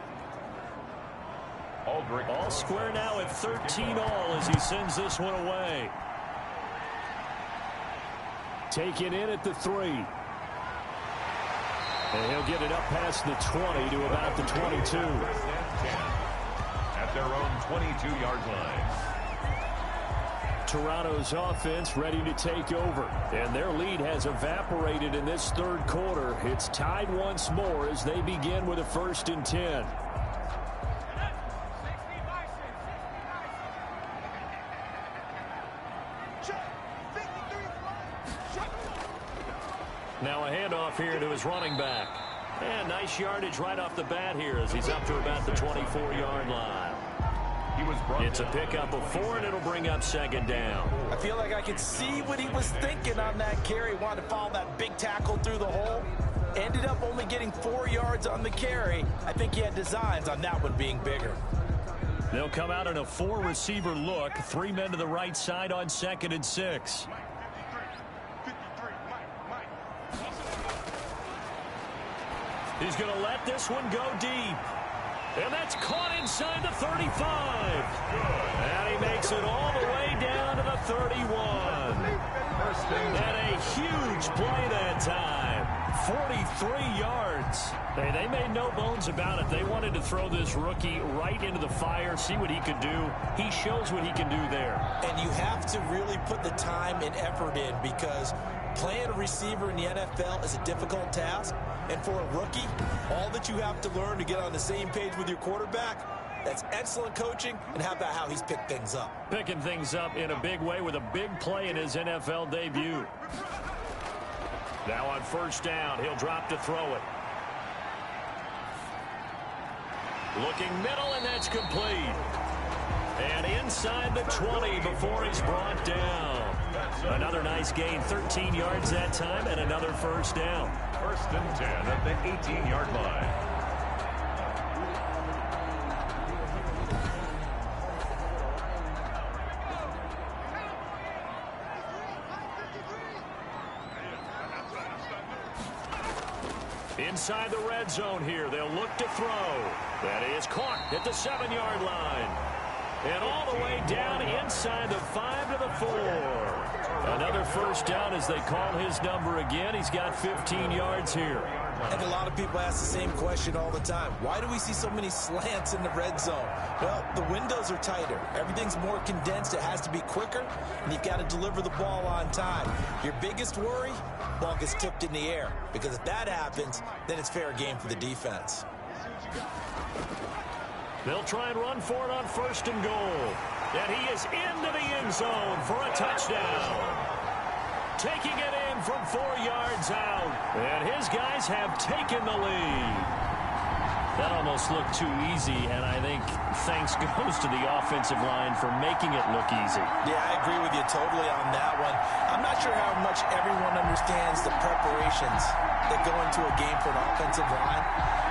All square now at 13 all as he sends this one away. Taken in at the 3. And he'll get it up past the 20 to about the 22. At their own 22-yard line. Toronto's offense ready to take over. And their lead has evaporated in this 3rd quarter. It's tied once more as they begin with a 1st and 10. Now a handoff here to his running back. And nice yardage right off the bat here as he's up to about the 24-yard line. It's a pickup of 4, and it'll bring up 2nd down. I feel like I could see what he was thinking on that carry. Wanted to follow that big tackle through the hole. Ended up only getting 4 yards on the carry. I think he had designs on that one being bigger. They'll come out in a 4-receiver look. 3 men to the right side on 2nd and 6. He's going to let this one go deep. And that's caught inside the 35. And he makes it all the way down to the 31. And a huge play that time. 43 yards. They made no bones about it. They wanted to throw this rookie right into the fire, see what he could do. He shows what he can do there. And you have to really put the time and effort in because playing a receiver in the NFL is a difficult task. And for a rookie, all that you have to learn to get on the same page with your quarterback, that's excellent coaching. And how about how he's picked things up? Picking things up in a big way with a big play in his NFL debut. Now on 1st down, he'll drop to throw it. Looking middle, and that's complete. And inside the 20 before he's brought down. Another nice gain, 13 yards that time, and another 1st down. 1st and 10 at the 18-yard line. Inside the red zone here, they'll look to throw. That is caught at the 7-yard line. And all the way down inside the 5 to the 4. Another 1st down as they call his number again. He's got 15 yards here. I think a lot of people ask the same question all the time. Why do we see so many slants in the red zone? Well, the windows are tighter. Everything's more condensed. It has to be quicker, and you've got to deliver the ball on time. Your biggest worry? Ball gets tipped in the air, because if that happens, then it's fair game for the defense. They'll try and run for it on 1st and goal. And he is into the end zone for a touchdown. Taking it in from 4 yards out. And his guys have taken the lead. That almost looked too easy, and I think thanks goes to the offensive line for making it look easy. Yeah, I agree with you totally on that one. I'm not sure how much everyone understands the preparations that go into a game for an offensive line,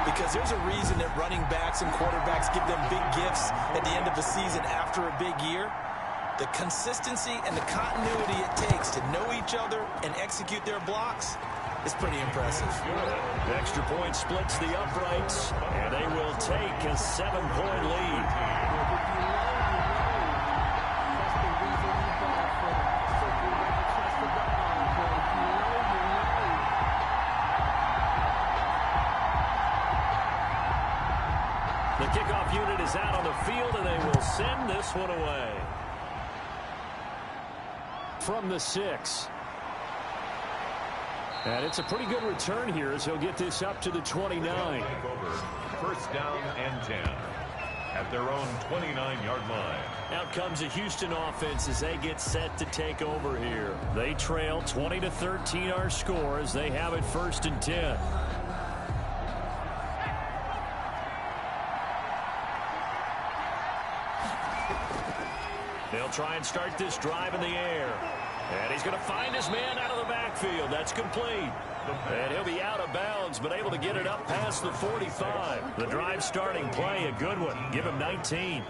because there's a reason that running backs and quarterbacks give them big gifts at the end of the season after a big year. The consistency and the continuity it takes to know each other and execute their blocks is pretty impressive. Extra point splits the uprights, and they will take a 7-point lead. The kickoff unit is out on the field, and they will send this one away. From the 6. And it's a pretty good return here as he'll get this up to the 29. 1st down and 10 at their own 29-yard line. Out comes the Houston offense as they get set to take over here. They trail 20-13 our score as they have it 1st and 10. They'll try and start this drive in the air. And he's going to find his man out of the backfield. That's complete. And he'll be out of bounds, but able to get it up past the 45. The drive starting play, a good one. Give him 19.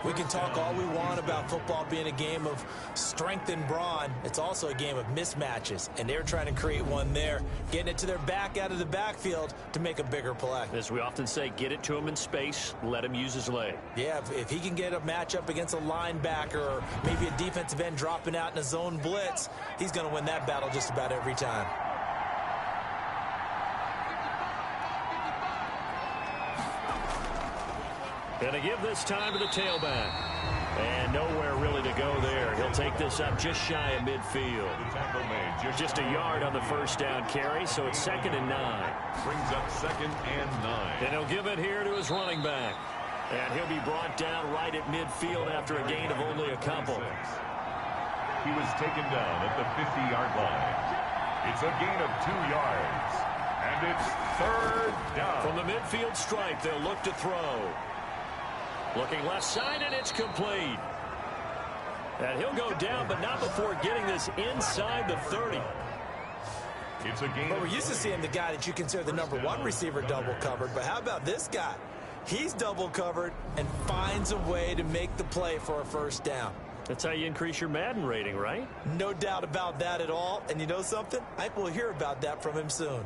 We can talk all we want about football being a game of strength and brawn. It's also a game of mismatches, and they're trying to create one there, getting it to their back out of the backfield to make a bigger play. As we often say, get it to him in space, let him use his leg. Yeah, if he can get a matchup against a linebacker or maybe a defensive end dropping out in a zone blitz, he's going to win that battle just about every time. Going to give this time to the tailback. And nowhere really to go there. He'll take this up just shy of midfield. Just a yard on the 1st down carry, so it's 2nd and 9. Brings up 2nd and 9. And he'll give it here to his running back. And he'll be brought down right at midfield after a gain of only a couple. He was taken down at the 50-yard line. It's a gain of 2 yards. And it's 3rd down. From the midfield stripe, they'll look to throw. Looking left side, and it's complete. And he'll go down, but not before getting this inside the 30. It's a game. Well, we're used to seeing the guy that you consider the #1 receiver double covered, but how about this guy? He's double covered and finds a way to make the play for a 1st down. That's how you increase your Madden rating, right? No doubt about that at all. And you know something? I think we'll hear about that from him soon.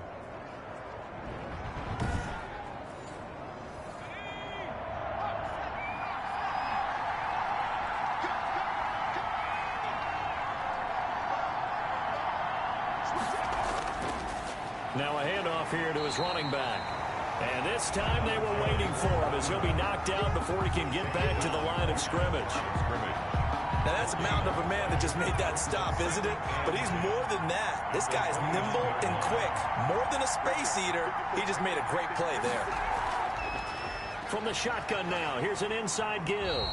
Now a handoff here to his running back. And this time they were waiting for him as he'll be knocked out before he can get back to the line of scrimmage. Now that's a mountain of a man that just made that stop, isn't it? But he's more than that. This guy's nimble and quick. More than a space eater, he just made a great play there. From the shotgun now, here's an inside give.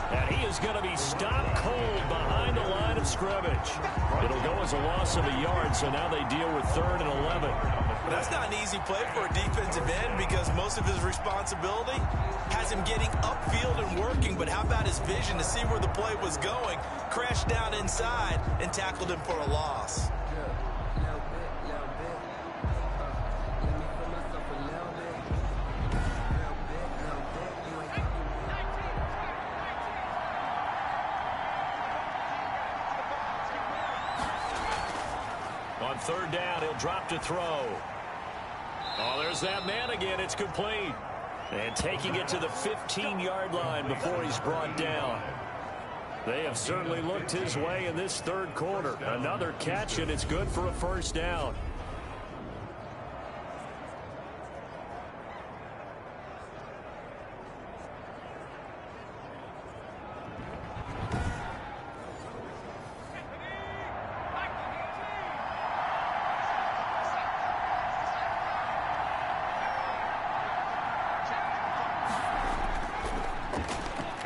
And he is going to be stopped cold behind the line of scrimmage. It'll go as a loss of a yard, so now they deal with 3rd and 11. But that's not an easy play for a defensive end because most of his responsibility has him getting upfield and working. But how about his vision to see where the play was going, crashed down inside, and tackled him for a loss. On 3rd down, he'll drop to throw. Oh, there's that man again. It's complete. And taking it to the 15-yard line before he's brought down. They have certainly looked his way in this 3rd quarter. Another catch, and it's good for a 1st down.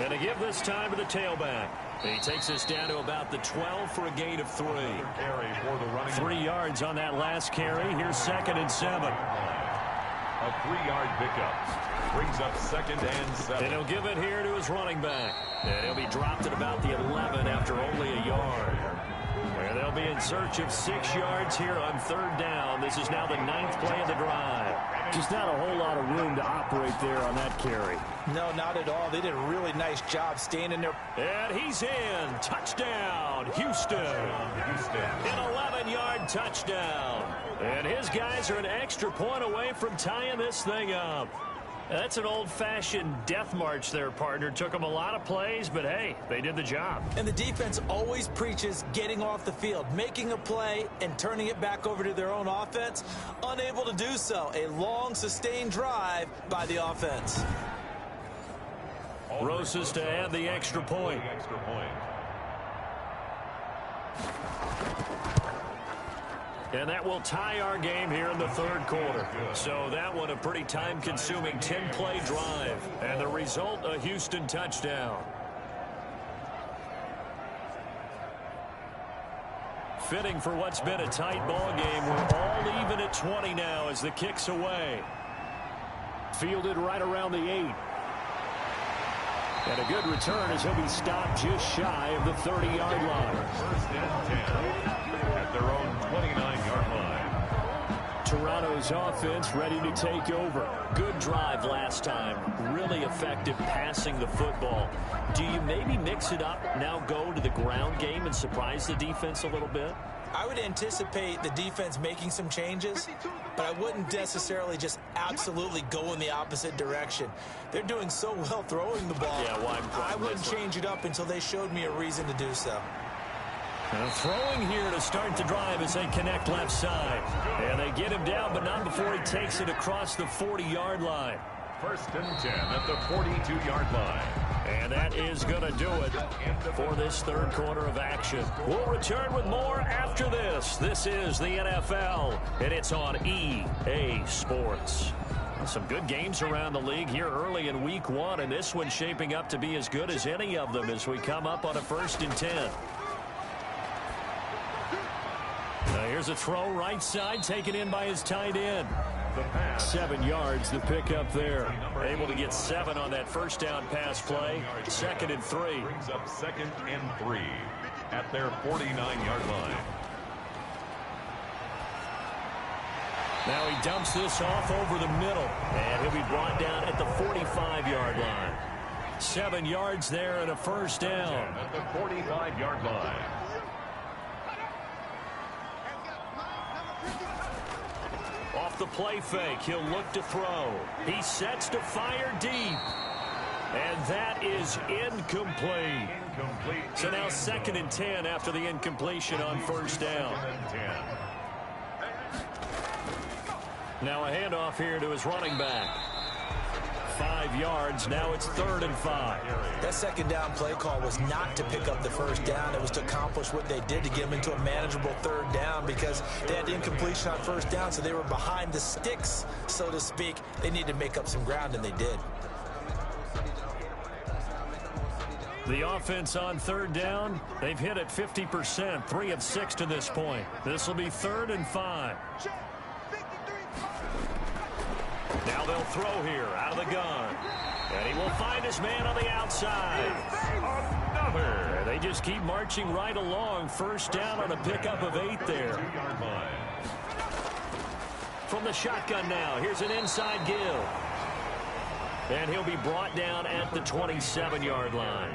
And to give this time to the tailback. He takes us down to about the 12 for a gain of 3. 3 yards on that last carry. Here's 2nd and 7. A 3-yard pickup brings up 2nd and 7. And he'll give it here to his running back. And he'll be dropped at about the 11 after only a yard. And they'll be in search of 6 yards here on 3rd down. This is now the 9th play of the drive. Just not a whole lot of room to operate there on that carry. No, not at all. They did a really nice job staying in there. And he's in. Touchdown, Houston. An 11-yard touchdown. And his guys are an extra point away from tying this thing up. That's an old-fashioned death march there, partner. Took them a lot of plays, but hey, they did the job. And the defense always preaches getting off the field, making a play, and turning it back over to their own offense. Unable to do so. A long, sustained drive by the offense. Rosas to add the extra point. And that will tie our game here in the 3rd quarter. So that one a pretty time-consuming 10-play drive. And the result, a Houston touchdown. Fitting for what's been a tight ball game. We're all even at 20 now as the kick's away. Fielded right around the 8. And a good return as he'll be stopped just shy of the 30-yard line. 1st and 10 at their own 29-yard line. Toronto's offense ready to take over. Good drive last time. Really effective passing the football. Do you maybe mix it up, now go to the ground game and surprise the defense a little bit? I would anticipate the defense making some changes, but I wouldn't necessarily just absolutely go in the opposite direction. They're doing so well throwing the ball. Yeah, well, I wouldn't change it up until they showed me a reason to do so. Throwing here to start the drive as they connect left side. And they get him down, but not before he takes it across the 40-yard line. 1st and 10 at the 42-yard line. And that is going to do it for this 3rd quarter of action. We'll return with more after this. This is the NFL, and it's on EA Sports. Some good games around the league here early in week 1, and this one's shaping up to be as good as any of them as we come up on a 1st and 10. Now here's a throw right side taken in by his tight end. 7 yards the pickup there. Able to get 7 on that 1st down pass play. 2nd and 3. Brings up 2nd and 3 at their 49-yard line. Now he dumps this off over the middle. And he'll be brought down at the 45-yard line. 7 yards there and a 1st down. At the 45-yard line. Off the play fake, he'll look to throw. He sets to fire deep. And that is incomplete. So now 2nd and 10 after the incompletion on 1st down. Now a handoff here to his running back. 5 yards. Now it's 3rd and 5. That 2nd down play call was not to pick up the 1st down. It was to accomplish what they did to get them into a manageable 3rd down because they had incompletion on 1st down, so they were behind the sticks, so to speak. They needed to make up some ground, and they did. The offense on 3rd down, they've hit it 50%, 3 of 6 to this point. This will be 3rd and 5. Now they'll throw here out of the gun. And he will find his man on the outside. Another. They just keep marching right along. 1st down on a pickup of 8 there. From the shotgun now, here's an inside give. And he'll be brought down at the 27-yard line.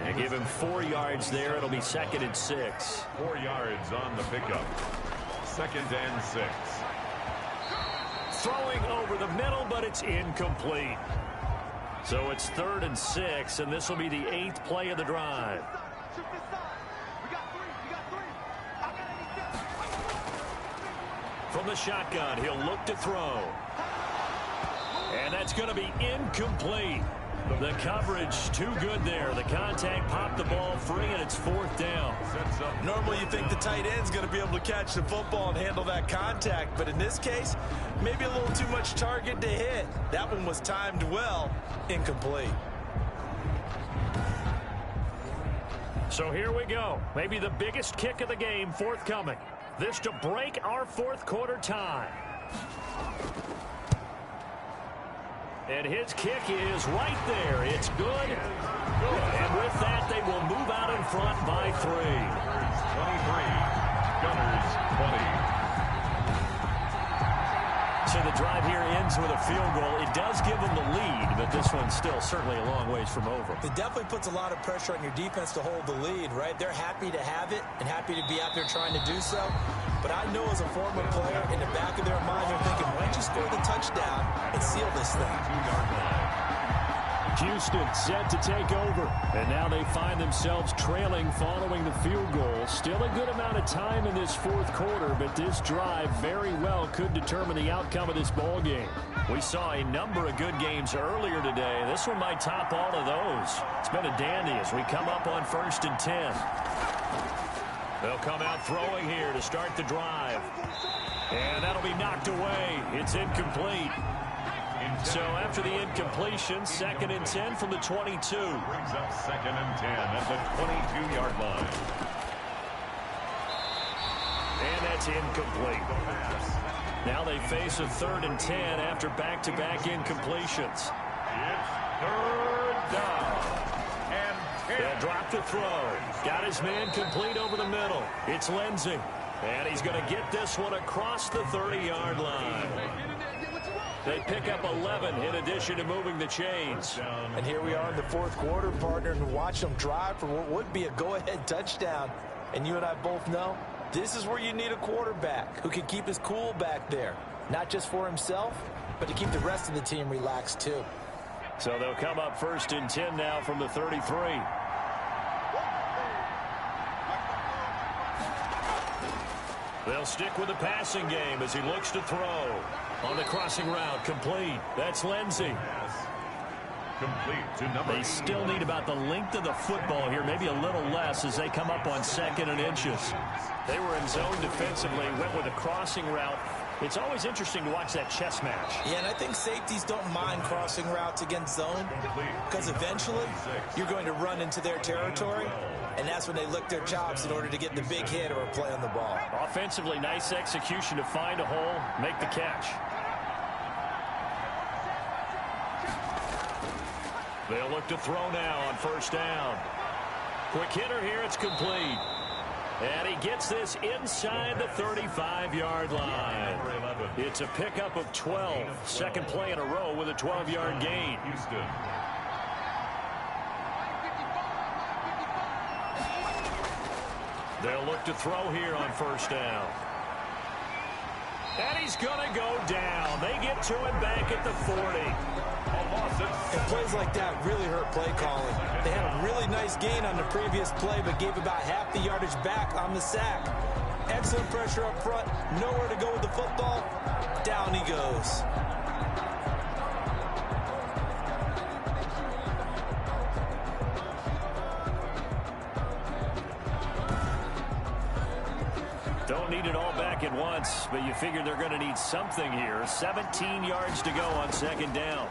And give him 4 yards there. It'll be 2nd and 6. 4 yards on the pickup. 2nd and 6. Throwing over the middle, but it's incomplete. So it's 3rd and 6, and this will be the 8th play of the drive. From the shotgun, he'll look to throw. And that's going to be incomplete. The coverage too good there. The contact popped the ball free, and it's 4th down. Normally you think the tight end's going to be able to catch the football and handle that contact, but in this case, maybe a little too much target to hit. That one was timed well. Incomplete. So here we go. Maybe the biggest kick of the game forthcoming. This to break our fourth quarter tie. And his kick is right there. It's good. And with that, they will move out in front by 3. 23. Gunners 20. So the drive here ends with a field goal. It does give them the lead, but this one's still certainly a long ways from over. It definitely puts a lot of pressure on your defense to hold the lead, right? They're happy to have it and happy to be out there trying to do so. But I know as a former player, in the back of their mind, they're thinking, why don't you score the touchdown and seal this thing? 2-yard line. Houston set to take over. And now they find themselves trailing following the field goal. Still a good amount of time in this fourth quarter, but this drive very well could determine the outcome of this ball game. We saw a number of good games earlier today. This one might top all of those. It's been a dandy as we come up on 1st and 10. They'll come out throwing here to start the drive. And that'll be knocked away. It's incomplete. So after the incompletion, 2nd and 10 from the 22. Brings up 2nd and 10 at the 22-yard line. And that's incomplete. Now they face a 3rd and 10 after back-to-back incompletions. It's 3rd down. And 10. They'll drop the throw. Got his man complete over the middle. It's Lindsey. And he's going to get this one across the 30-yard line. They pick up 11 in addition to moving the chains. And here we are in the fourth quarter, partner, and watch them drive for what would be a go-ahead touchdown. And you and I both know this is where you need a quarterback who can keep his cool back there. Not just for himself, but to keep the rest of the team relaxed too. So they'll come up 1st and 10 now from the 33. They'll stick with the passing game as he looks to throw. On the crossing route, complete. That's Lindsey. Complete to number 8. They still need about the length of the football here, maybe a little less as they come up on 2nd and inches. They were in zone defensively, went with a crossing route. It's always interesting to watch that chess match. Yeah, and I think safeties don't mind crossing routes against zone because eventually you're going to run into their territory, and that's when they lick their chops in order to get the big hit or a play on the ball. Offensively, nice execution to find a hole, make the catch. They'll look to throw now on 1st down. Quick hitter here, it's complete. And he gets this inside the 35-yard line. It's a pickup of 12. 2nd play in a row with a 12-yard gain. Houston. They'll look to throw here on 1st down. And he's going to go down. They get to him back at the 40. And plays like that really hurt play calling. They had a really nice gain on the previous play, but gave about half the yardage back on the sack. Excellent pressure up front. Nowhere to go with the football. Down he goes. Don't need it all back at once, but you figure they're going to need something here. 17 yards to go on 2nd down.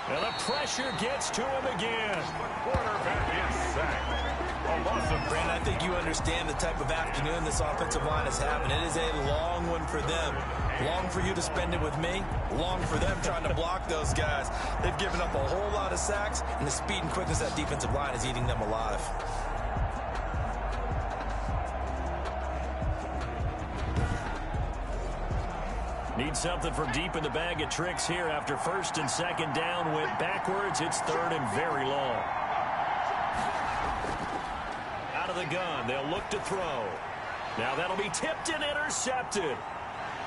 And the pressure gets to him again. Quarterback is sacked. Brandon, I think you understand the type of afternoon this offensive line is having. It is a long one for them. Long for you to spend it with me. Long for them trying to block those guys. They've given up a whole lot of sacks, and the speed and quickness of that defensive line is eating them alive. Need something from deep in the bag of tricks here after 1st and 2nd down went backwards. It's 3rd and very long. Out of the gun, they'll look to throw. Now that'll be tipped and intercepted.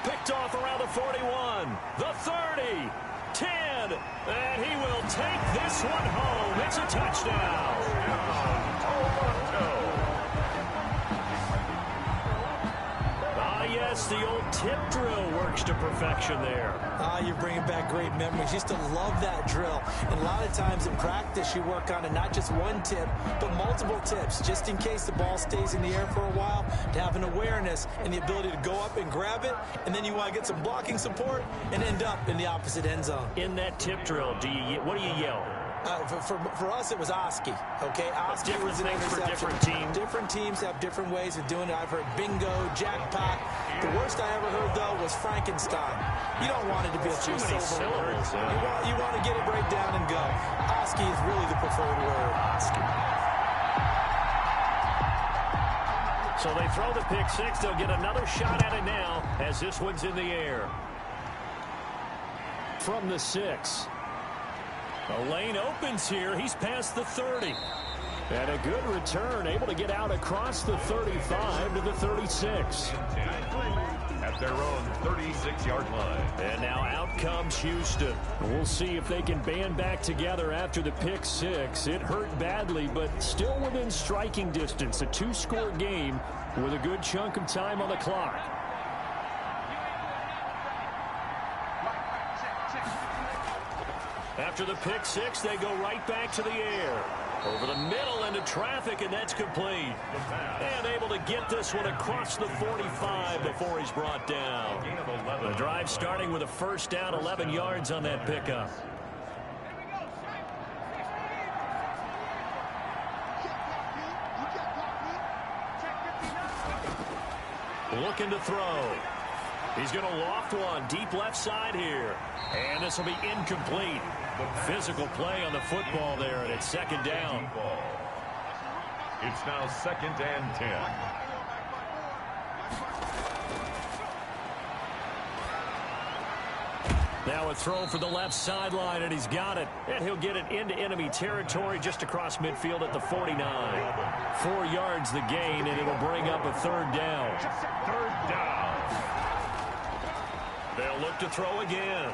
Picked off around the 41, the 30, 10, and he will take this one home. It's a touchdown. Yes, the old tip drill works to perfection there. You're bringing back great memories. Used to love that drill. And a lot of times in practice, you work on it, not just one tip, but multiple tips, just in case the ball stays in the air for a while, to have an awareness and the ability to go up and grab it, and then you want to get some blocking support and end up in the opposite end zone. In that tip drill, what do you yell? For us, it was Oski. Okay, Oski was an things for interception. different teams. Different teams have different ways of doing it. I've heard bingo, jackpot. The worst I ever heard, though, was Frankenstein. You don't want it to be a three-syllable word. You want to get it right down and go. Oski is really the preferred word. Oski. So they throw the pick six. They'll get another shot at it now as this one's in the air. From the 6. A lane opens here. He's past the 30. And a good return, able to get out across the 35 to the 36. At their own 36-yard line. And now out comes Houston. We'll see if they can band back together after the pick six. It hurt badly, but still within striking distance. A 2-score game with a good chunk of time on the clock. After the pick six, they go right back to the air. Over the middle into traffic, and that's complete. And able to get this one across the 45 before he's brought down. The drive starting with a first down, 11 yards on that pickup. Looking to throw. He's going to loft one deep left side here. And this will be incomplete. Physical play on the football there, and it's second down. It's now 2nd and 10. Now a throw for the left sideline, and he's got it. And he'll get it into enemy territory just across midfield at the 49. 4 yards the gain, and it'll bring up a third down. Third down. They'll look to throw again.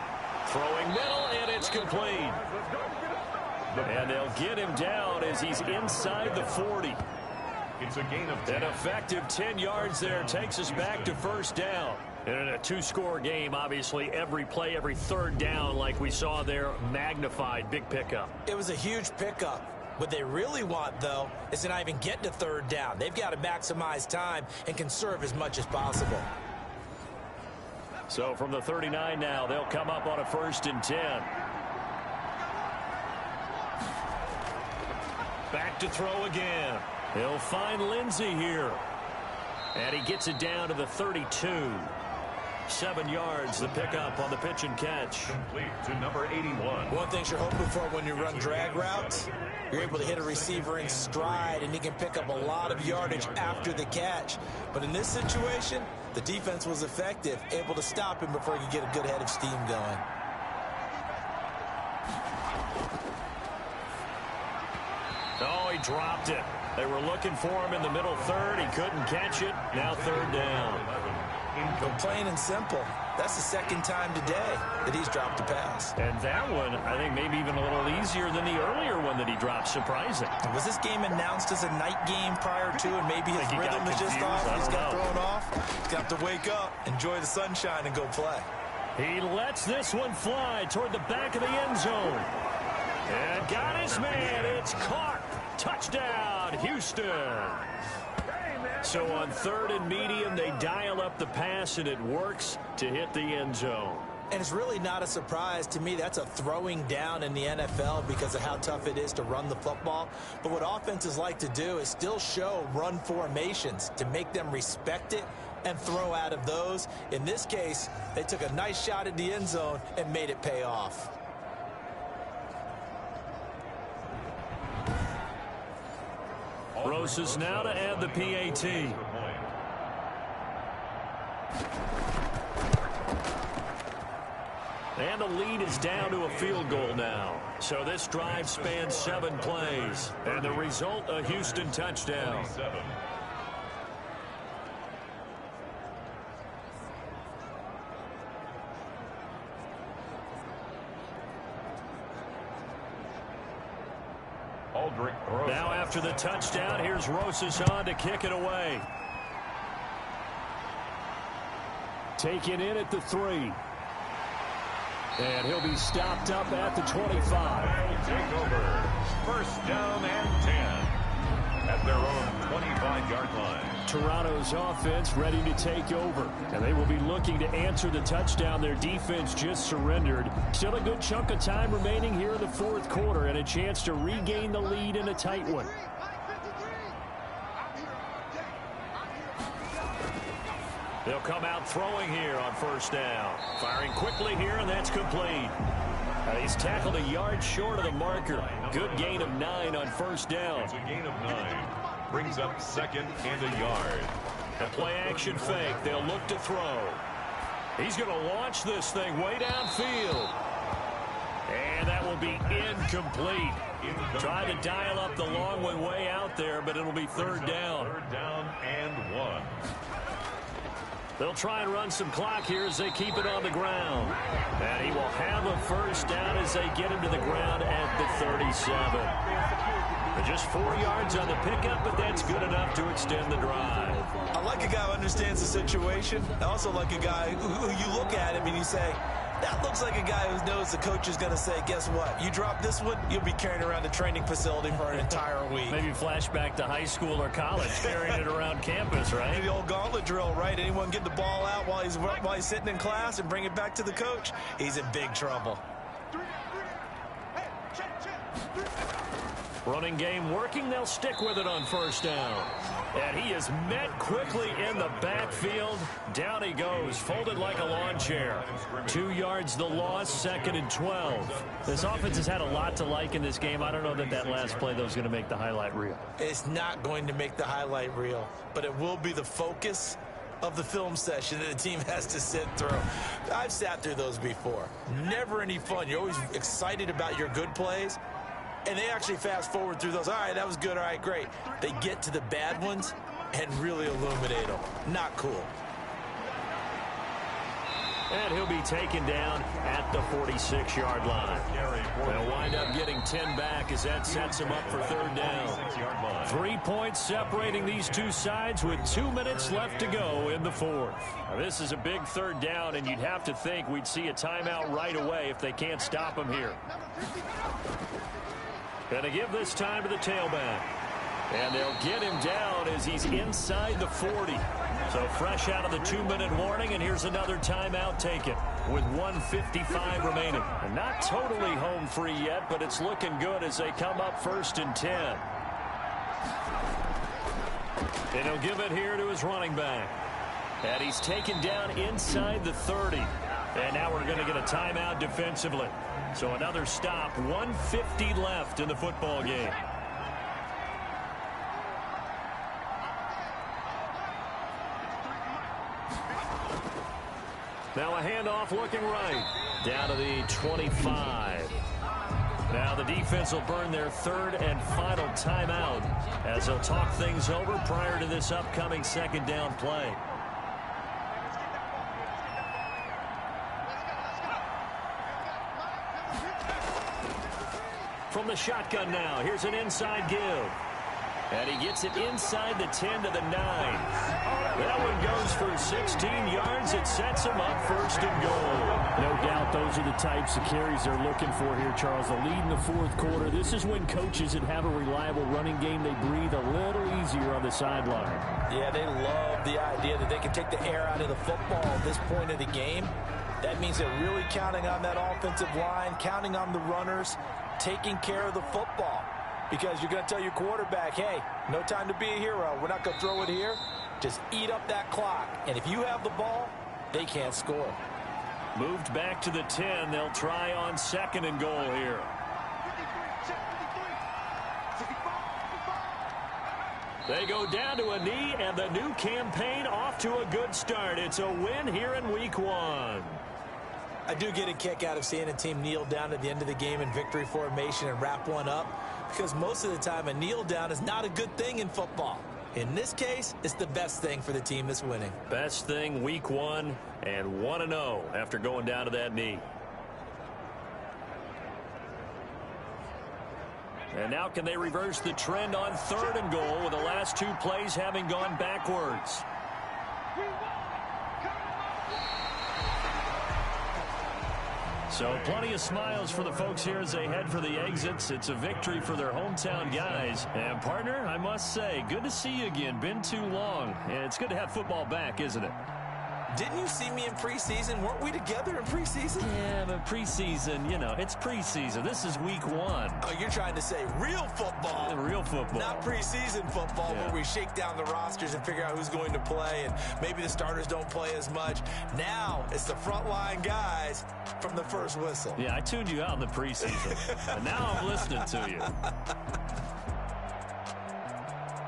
Throwing middle, and it's complete. And they'll get him down as he's inside the 40. It's a gain of 10. An effective 10 yards there takes us back to first down. And in a 2-score game, obviously, every play, every third down, like we saw there, magnified. Big pickup. It was a huge pickup. What they really want, though, is to not even get to third down. They've got to maximize time and conserve as much as possible. So from the 39 now, they'll come up on a 1st and 10. Back to throw again. He'll find Lindsey here. And he gets it down to the 32. 7 yards, the pickup on the pitch and catch. Complete to number 81. One thing you're hoping for when you run drag routes, you're able to hit a receiver in stride, and he can pick up a lot of yardage after the catch. But in this situation, the defense was effective, able to stop him before he could get a good head of steam going. Oh, he dropped it. They were looking for him in the middle third. He couldn't catch it. Now third down. Plain and simple. That's the second time today that he's dropped a pass. And that one, I think, maybe even a little easier than the earlier one that he dropped. Surprising. Was this game announced as a night game prior to, and maybe his rhythm was just off? He's got thrown off. He's got to wake up, enjoy the sunshine, and go play. He lets this one fly toward the back of the end zone. And got his man. It's caught. Touchdown, Houston. So on 3rd and medium, they dial up the pass, and it works to hit the end zone. And it's really not a surprise to me. That's a throwing down in the NFL because of how tough it is to run the football. But what offenses like to do is still show run formations to make them respect it and throw out of those. In this case, they took a nice shot at the end zone and made it pay off. Roses now to add the PAT. And the lead is down to a field goal now. So this drive spans 7 plays. And the result, a Houston touchdown. Now after the touchdown, here's Rosas on to kick it away. Taken in at the 3. And he'll be stopped up at the 25. They'll take over. First down and 10 at their own 25-yard line. Toronto's offense ready to take over. And they will be looking to answer the touchdown their defense just surrendered. Still a good chunk of time remaining here in the fourth quarter and a chance to regain the lead in a tight one. They'll come out throwing here on first down. Firing quickly here, and that's complete. He's tackled a yard short of the marker. Good gain of 9 on first down. It's a gain of 9. Brings up second and a yard. A play-action fake. They'll look to throw. He's going to launch this thing way downfield. And that will be incomplete. Tried to dial up the long one way out there, but it'll be third down. Third down and 1. They'll try and run some clock here as they keep it on the ground. And he will have a first down as they get him to the ground at the 37. Just 4 yards on the pickup, but that's good enough to extend the drive. I like a guy who understands the situation. I also like a guy who you look at him and you say, that looks like a guy who knows the coach is going to say, guess what? You drop this one, you'll be carrying around the training facility for an entire week. Maybe flashback to high school or college, carrying it around campus, right? The old gauntlet drill, right? Anyone get the ball out while he's sitting in class and bring it back to the coach? He's in big trouble. Running game working. They'll stick with it on first down. And he is met quickly in the backfield. Down he goes, folded like a lawn chair. 2 yards the loss, second and 12. This offense has had a lot to like in this game. I don't know that last play, though, is going to make the highlight reel. It's not going to make the highlight reel, but it will be the focus of the film session that the team has to sit through. I've sat through those before. Never any fun. You're always excited about your good plays. And they actually fast forward through those. All right, that was good. All right, great. They get to the bad ones and really illuminate them. Not cool. And he'll be taken down at the 46-yard line. They'll wind up getting 10 back as that sets him up for third down. 3 points separating these two sides with 2 minutes left to go in the fourth. Now, this is a big third down, and you'd have to think we'd see a timeout right away if they can't stop him here. Going to give this time to the tailback. And they'll get him down as he's inside the 40. So fresh out of the 2-minute warning, and here's another timeout taken with 1:55 remaining. And not totally home free yet, but it's looking good as they come up first and 10. And he'll give it here to his running back. And he's taken down inside the 30. And now we're going to get a timeout defensively. So another stop, 1:50 left in the football game. Now a handoff looking right. Down to the 25. Now the defense will burn their third and final timeout as they'll talk things over prior to this upcoming second down play. From the shotgun now, here's an inside give. And he gets it inside the 10 to the 9. That one goes for 16 yards. It sets him up first and goal. No doubt those are the types of carries they're looking for here, Charles. The lead in the fourth quarter. This is when coaches that have a reliable running game, they breathe a little easier on the sideline. Yeah, they love the idea that they can take the air out of the football at this point of the game. That means they're really counting on that offensive line, counting on the runners, taking care of the football. Because you're going to tell your quarterback, hey, no time to be a hero. We're not going to throw it here. Just eat up that clock. And if you have the ball, they can't score. Moved back to the 10. They'll try on second and goal here. They go down to a knee, and the new campaign off to a good start. It's a win here in week 1. I do get a kick out of seeing a team kneel down at the end of the game in victory formation and wrap one up, because most of the time a kneel down is not a good thing in football. In this case, it's the best thing for the team that's winning. Best thing week 1 and 1-0 after going down to that knee. And now can they reverse the trend on third and goal with the last 2 plays having gone backwards? So plenty of smiles for the folks here as they head for the exits. It's a victory for their hometown guys. And partner, I must say, good to see you again. Been too long. And it's good to have football back, isn't it? Didn't you see me in preseason? Weren't we together in preseason? Yeah, but preseason, you know, it's preseason. This is week 1. Oh, you're trying to say real football. Real football. Not preseason football, Yeah. where we shake down the rosters and figure out who's going to play, and maybe the starters don't play as much. Now it's the frontline guys from the first whistle. Yeah, I tuned you out in the preseason. And now I'm listening to you.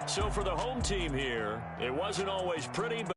So for the home team here, it wasn't always pretty, but